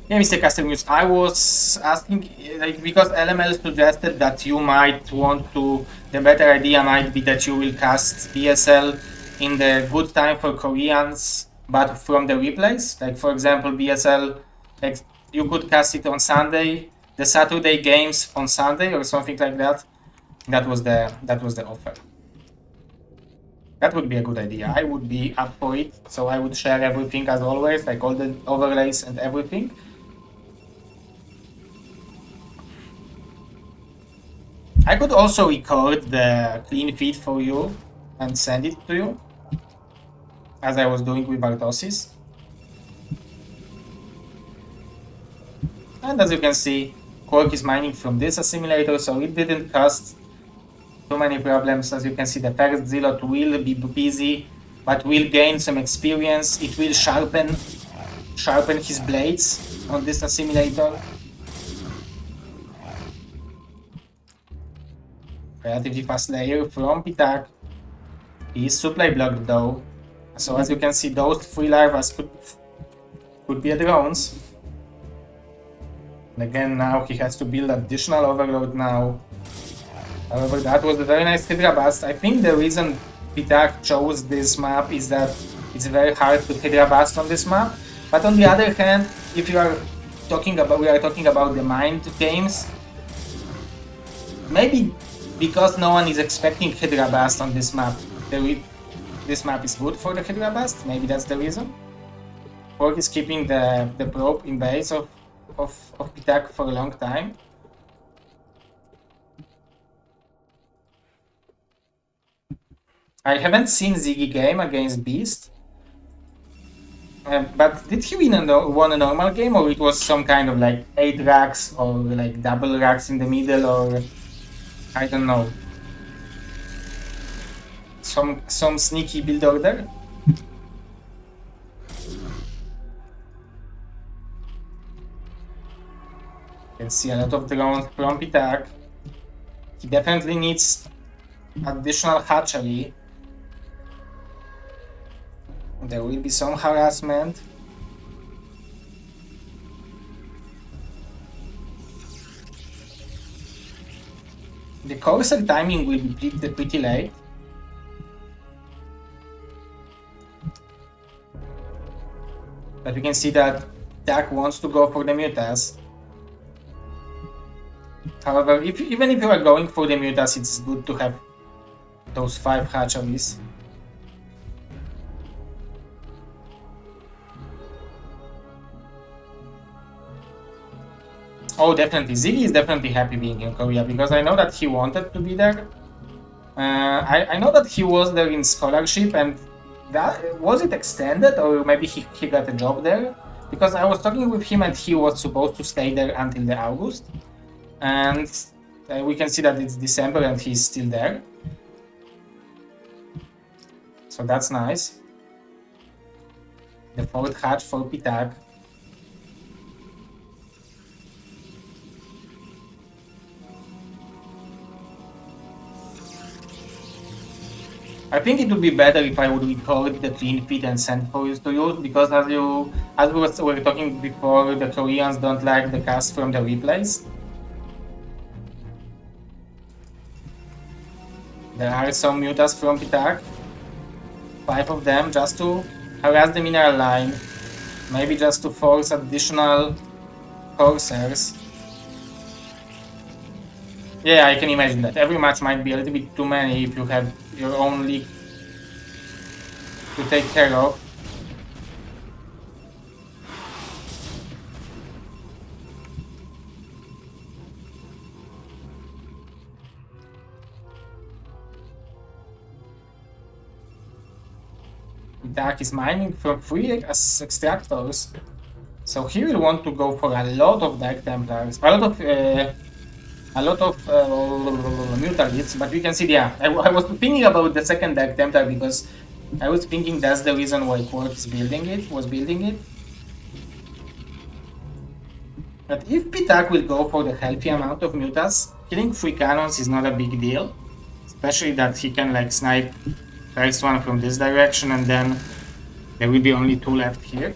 Speaker 1: Yeah, Mr. Castellmus, I was asking, like, because LML suggested that you might want to, the better idea might be that you will cast BSL in the good time for Koreans, but from the replays. Like, for example, BSL, like, you could cast it on Sunday, the Saturday games on Sunday or something like that. That was the offer. That would be a good idea. I would be up for it. So I would share everything as always, like all the overlays and everything. I could also record the clean feed for you and send it to you, as I was doing with Artosis. And as you can see, KwarK is mining from this assimilator, so it didn't cost too many problems. As you can see, the first Zealot will be busy, but will gain some experience. It will sharpen his blades on this assimilator. Relatively fast layer from Ptak. He is supply blocked though. So as you can see, those 3 larvas could be drones. And again, now he has to build additional overload now. However, that was a very nice Hydra Bust. I think the reason Ptak chose this map is that it's very hard to Hydra Bust on this map. But on the other hand, if we are talking about the mind games, maybe because no one is expecting Hydra Bust on this map, this map is good for the Hydra Bust. Maybe that's the reason. KwarK is keeping the probe in base of Ptak for a long time. I haven't seen Ziggy game against Beast, but did he won a normal game, or it was some kind of like 8 racks or like double racks in the middle, or I don't know, some sneaky build order? You can see a lot of drones from Ptak. He definitely needs additional hatchery. There will be some harassment. The Corsair timing will be pretty late. But we can see that Ptak wants to go for the Mutas. However, even if you are going for the Mutas, it's good to have those 5 hatcheries. Oh, definitely. Ziggy is definitely happy being in Korea, because I know that he wanted to be there. I know that he was there in scholarship, and that was it extended, or maybe he got a job there? Because I was talking with him and he was supposed to stay there until the August. And we can see that it's December and he's still there. So that's nice. The 4th hatch for Ptak. I think it would be better if I would record the clean feed and send for you to use, because as we were talking before, the Koreans don't like the cast from the replays. There are some mutas from Ptak, 5 of them, just to harass the mineral line, maybe just to force additional coursers. Yeah, I can imagine that. Every match might be a little bit too many if you have your own league to take care of. Ptak is mining from 3 extractors, so he will want to go for a lot of Dark Templars, a lot of mutants, but we can see, yeah, I was thinking about the second Dark Templar because I was thinking that's the reason why KwarK is building it. But if Ptak will go for the healthy amount of mutas, killing 3 cannons is not a big deal, especially that he can like snipe first one from this direction and then there will be only 2 left here.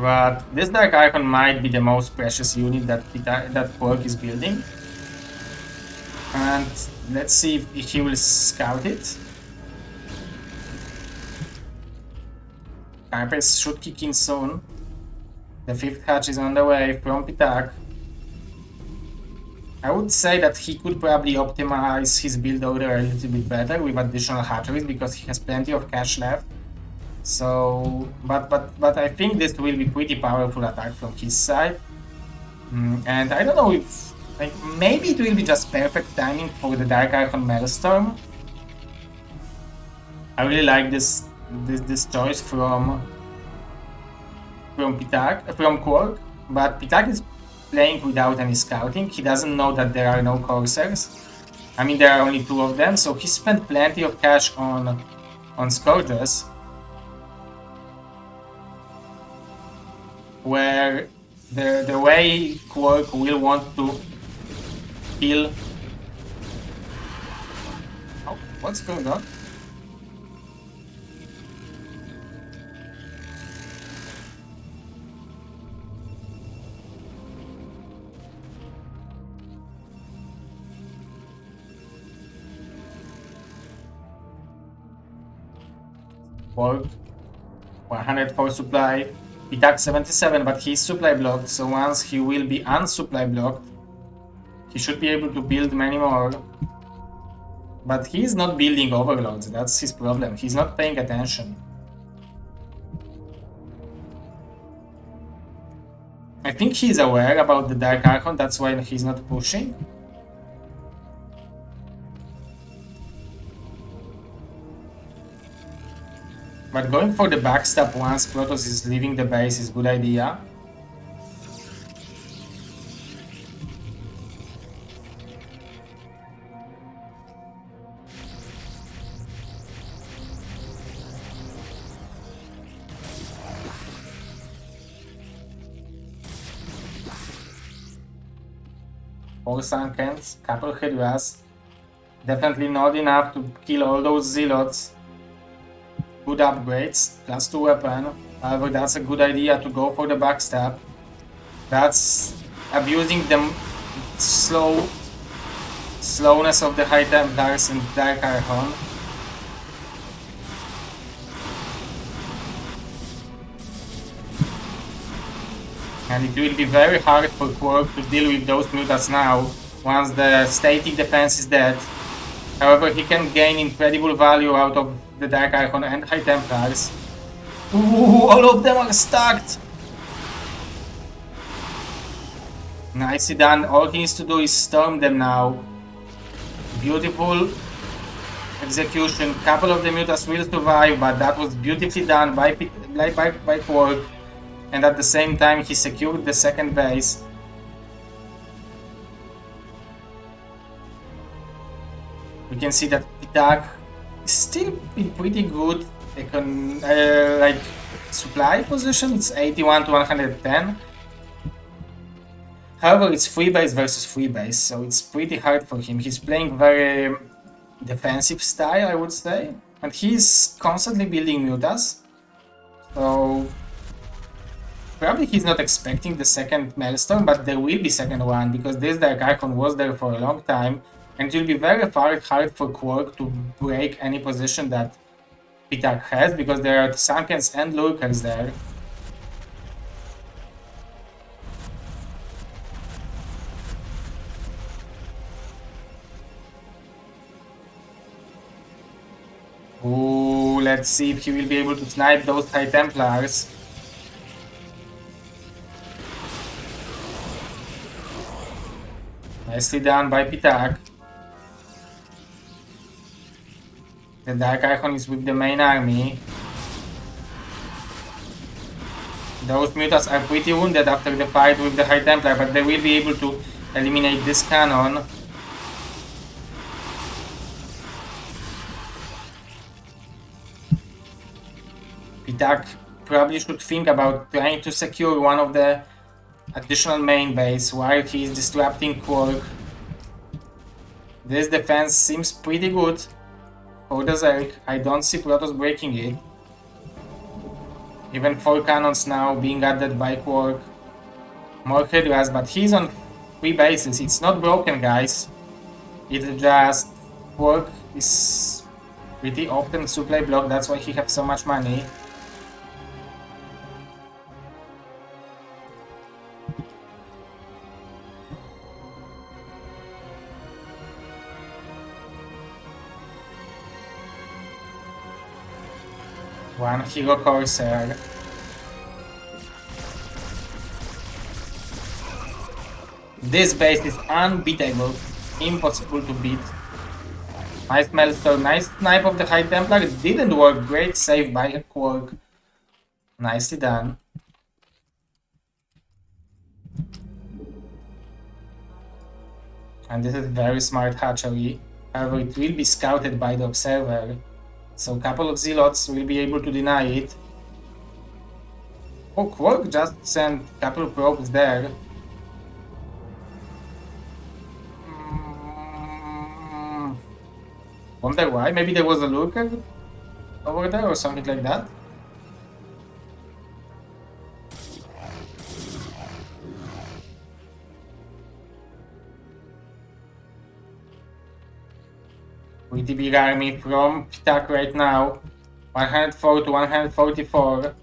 Speaker 1: But this Dark Archon might be the most precious unit that KwarK is building. And let's see if he will scout it. Carpets should kick in soon. The 5th hatch is on the way from Ptak. I would say that he could probably optimize his build order a little bit better with additional hatcheries because he has plenty of cash left. So, but I think this will be pretty powerful attack from his side. And I don't know if, like, maybe it will be just perfect timing for the Dark Archon Maelstrom. I really like this choice from KwarK, but Ptak is playing without any scouting. He doesn't know that there are no coursers. I mean, there are only 2 of them, so he spent plenty of cash on Scourges. Where the way KwarK will want to kill. Oh, what's going on? KwarK 104 supply. Ptak 77, but he's supply blocked, so once he will be unsupply blocked, he should be able to build many more. But he's not building overloads, that's his problem. He's not paying attention. I think he's aware about the Dark Archon, that's why he's not pushing. But going for the backstab once Protoss is leaving the base is a good idea. Four Sunkens, couple Hydras. Definitely not enough to kill all those Zealots. Good upgrades, +2 weapon. However, that's a good idea to go for the backstab. That's abusing the slowness of the High Templars and Dark Archon. And it will be very hard for KwarK to deal with those mutas now, once the static defense is dead. However, he can gain incredible value out of the Dark Archon and High Templars. Ooh, all of them are stacked! Nicely done. All he needs to do is storm them now. Beautiful execution. Couple of the mutas will survive, but that was beautifully done by KwarK. And at the same time, he secured the second base. We can see that Ptak is still in pretty good supply position. It's 81 to 110. However, it's free base versus free base, so it's pretty hard for him. He's playing very defensive style, I would say, and he's constantly building mutas, so probably he's not expecting the second Maelstrom, but there will be second one, because this Dark Archon was there for a long time, and it will be very hard for KwarK to break any position that Ptak has, because there are Sunkens and Lurkers there. Ooh, let's see if he will be able to snipe those High Templars. Nicely done by Ptak. The Dark Archon is with the main army. Those mutas are pretty wounded after the fight with the High Templar, but they will be able to eliminate this cannon. Ptak probably should think about trying to secure one of the additional main base while he is disrupting KwarK. This defense seems pretty good for the Zerg. I don't see Protoss breaking it. Even 4 cannons now being added by KwarK. More Hydras, but he's on 3 bases. It's not broken, guys. It's just KwarK is pretty often supply block, that's why he has so much money. One Hero Corsair. This base is unbeatable, impossible to beat. Nice Maelstrom, nice snipe of the High Templar. It didn't work, great save by KwarK. Nicely done. And this is very smart hatchery. However, it will be scouted by the observer, so a couple of zealots will be able to deny it. Oh, KwarK just sent a couple of probes there. Wonder why? Maybe there was a lurker over there or something like that. Pretty big army from Ptak right now, 104 to 144.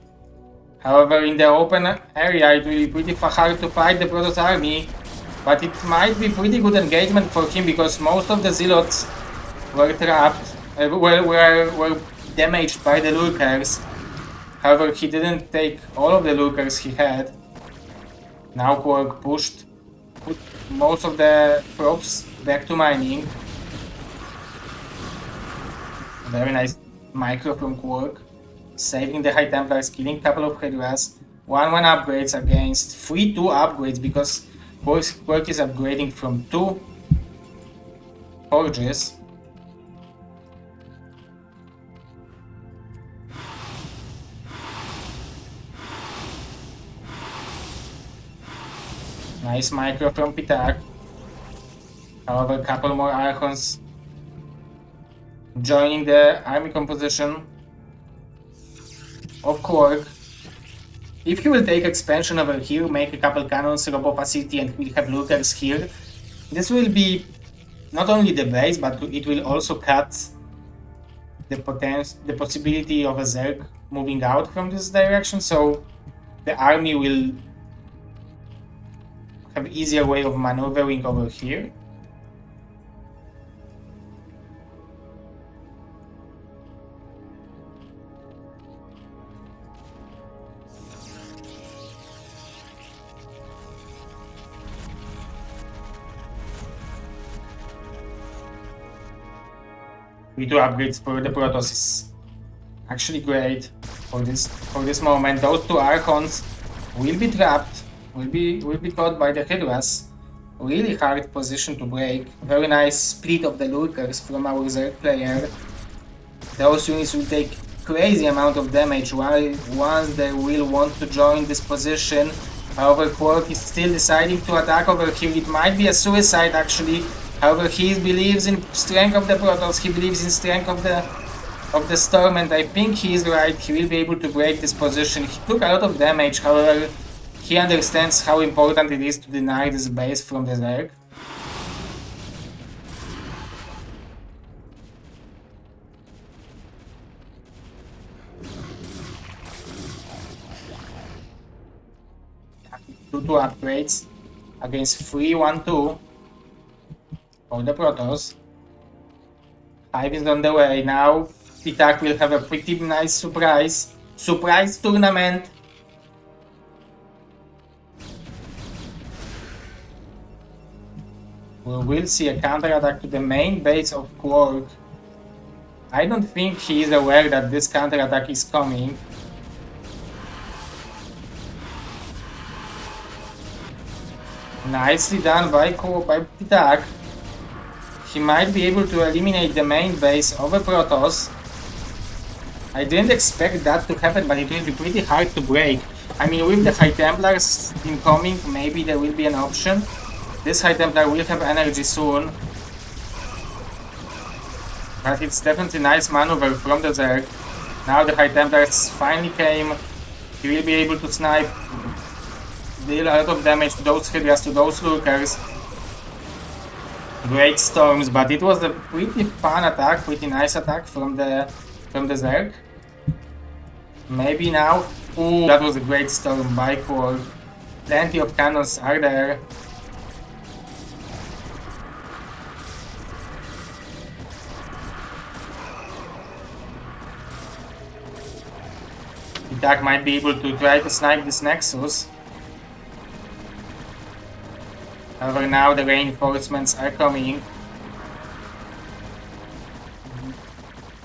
Speaker 1: However, in the open area it will be pretty hard to fight the Protoss army, but it might be pretty good engagement for him because most of the zealots were trapped, were damaged by the lurkers. However, he didn't take all of the lurkers he had. Now KwarK put most of the probes back to mining. Very nice micro from KwarK, saving the High Templars, killing a couple of Hydras. 1-1 upgrades against 3-2 upgrades because KwarK is upgrading from 2 forges. Nice micro from Ptak. However, a couple more Archons joining the army composition of KwarK. If he will take expansion over here, make a couple cannons, robo facility, and we'll have lurkers here, this will be not only the base, but it will also cut the possibility of a Zerg moving out from this direction, so the army will have easier way of maneuvering over here. We do upgrades for the Protoss is actually great for this moment. Those 2 Archons will be trapped, will be caught by the Hydras. Really hard position to break. Very nice split of the lurkers from our Zerg player. Those units will take crazy amount of damage while once they will want to join this position. However, KwarK is still deciding to attack over here. It might be a suicide actually. However, he believes in strength of the Protoss, he believes in strength of the Storm, and I think he is right. He will be able to break this position. He took a lot of damage, however, he understands how important it is to deny this base from the Zerg. Two upgrades against 3-1-2 for the Protoss. 5 is on the way. Now Ptak will have a pretty nice surprise tournament. We will see a counterattack to the main base of KwarK. I don't think he is aware that this counterattack is coming. Nicely done by Ptak. He might be able to eliminate the main base of a Protoss. I didn't expect that to happen, but it will be pretty hard to break. I mean, with the High Templars incoming, maybe there will be an option. This High Templar will have energy soon. But it's definitely a nice maneuver from the Zerg. Now the High Templars finally came. He will be able to snipe, deal a lot of damage to those Hydras, to those Lurkers. Great storms, but it was a pretty fun attack, pretty nice attack from the Zerg. Maybe now. Ooh, that was a great storm by KwarK. Plenty of cannons are there. Ptak might be able to try to snipe this Nexus. However, now the reinforcements are coming.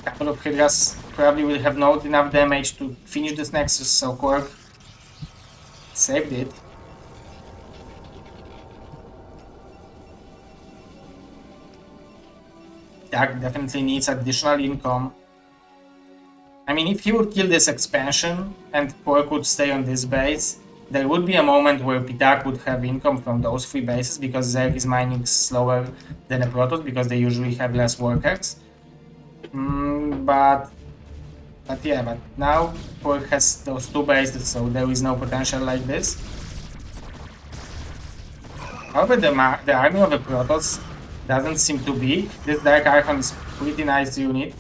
Speaker 1: A couple of Hydras probably will have not enough damage to finish this Nexus, so KwarK saved it. Ptak definitely needs additional income. I mean, if he would kill this expansion and KwarK would stay on this base, there would be a moment where Ptak would have income from those 3 bases, because Zerg is mining slower than a Protoss, because they usually have less workers. But now KwarK has those 2 bases, so there is no potential like this. However, the army of the Protoss doesn't seem too big. This Dark Archon is a pretty nice unit.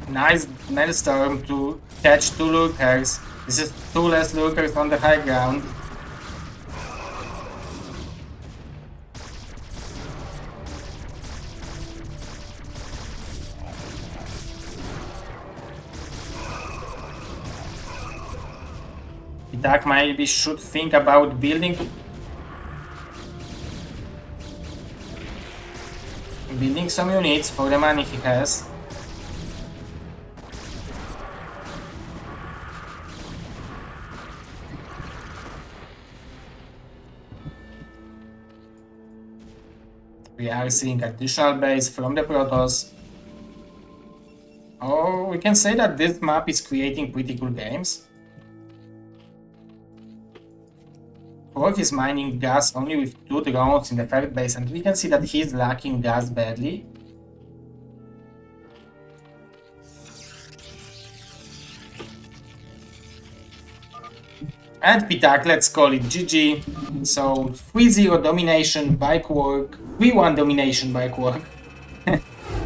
Speaker 1: Nice Maelstrom to catch 2 Lurkers. This is 2 less Lurkers on the high ground. Ptak maybe should think about building some units for the money he has. We are seeing additional base from the Protoss. Oh, we can say that this map is creating pretty cool games. KwarK is mining gas only with 2 drones in the third base, and we can see that he's lacking gas badly. And Ptak, let's call it GG. So 3-0 domination by KwarK, 3-1 domination by KwarK.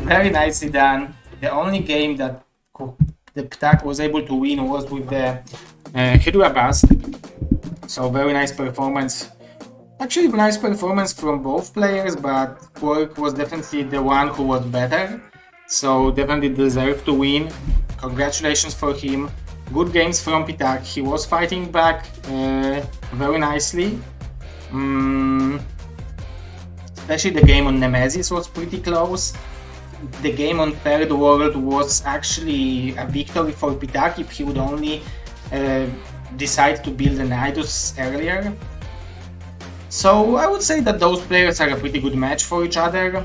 Speaker 1: Very nicely done. The only game that the Ptak was able to win was with the Hydra Bust. So very nice performance. Actually nice performance from both players, but KwarK was definitely the one who was better. So definitely deserved to win. Congratulations for him. Good games from Ptak. He was fighting back very nicely. Especially the game on Nemesis was pretty close. The game on Third World was actually a victory for Ptak if he would only decide to build an Nidus earlier. So I would say that those players are a pretty good match for each other.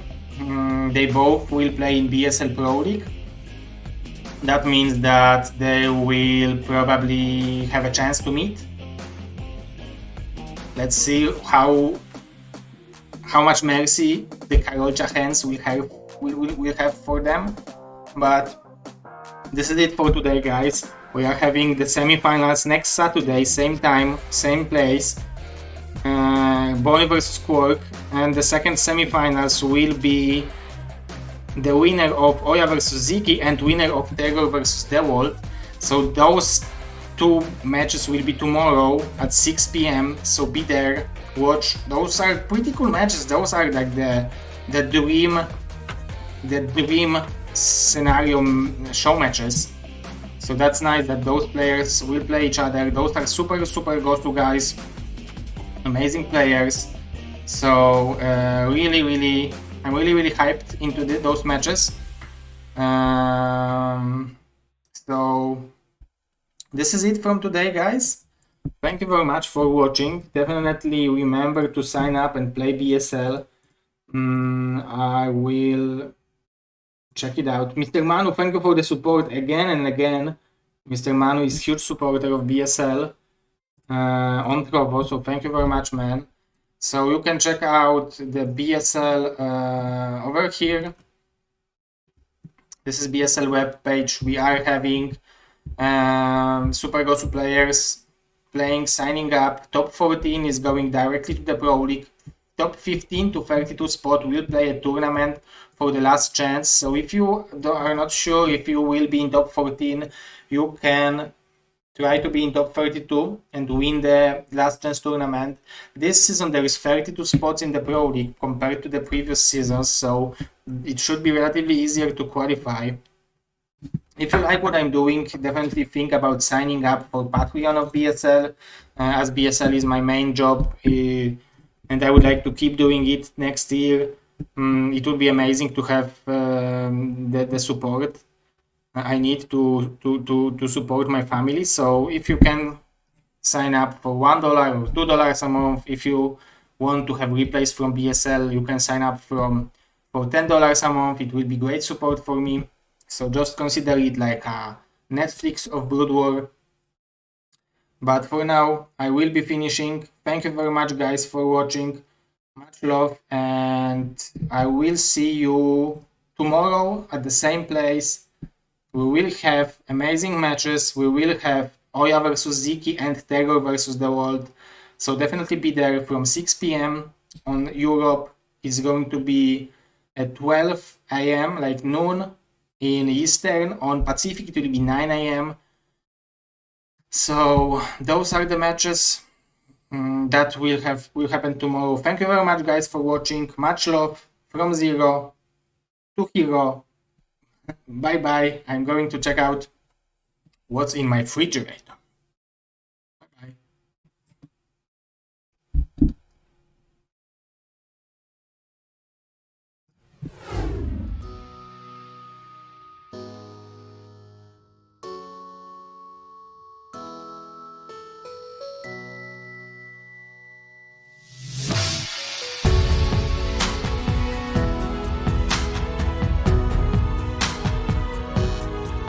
Speaker 1: They both will play in BSL Pro League. That means that they will probably have a chance to meet. Let's see how much mercy the KwarK hands will have for them. But this is it for today, guys. We are having the semifinals next Saturday, same time, same place. Bonnie versus KwarK, and the second semifinals will be the winner of Oya versus Ziki and winner of Terror versus The World. So those two matches will be tomorrow at 6 p.m. So be there, watch. Those are pretty cool matches. Those are like the dream scenario show matches. So that's nice that those players will play each other. Those are super go-to guys, amazing players. So really, I'm really hyped into those matches. So this is it from today, guys. Thank you very much for watching. Definitely remember to sign up and play BSL. I will check it out. Mr. Manu, thank you for the support again and again. Mr. Manu is huge supporter of BSL on Trovo, so thank you very much, man. So you can check out the BSL over here. This is BSL web page. We are having super go-to players playing, signing up. Top 14 is going directly to the Pro League. Top 15 to 32 spot will play a tournament for the last chance. So if you are not sure if you will be in top 14, you can try to be in top 32 and win the last chance tournament. This season there is 32 spots in the Pro League compared to the previous seasons, so it should be relatively easier to qualify. If you like what I'm doing, definitely think about signing up for Patreon of BSL, as BSL is my main job, and I would like to keep doing it next year. It would be amazing to have the support I need to support my family. So if you can sign up for $1 or $2 a month, if you want to have replays from BSL, you can sign up for $10 a month. It will be great support for me. So just consider it like a Netflix of BroodWar. But for now, I will be finishing. Thank you very much, guys, for watching. Much love, and I will see you tomorrow at the same place. We will have amazing matches. We will have Oya versus Ziki and Terror versus The World. So definitely be there from 6 p.m. on Europe. It's going to be at 12 a.m. like noon in Eastern. On Pacific it will be 9 a.m. So those are the matches that will happen tomorrow. Thank you very much, guys, for watching. Much love from Zero to Hero. Bye bye. I'm going to check out what's in my refrigerator.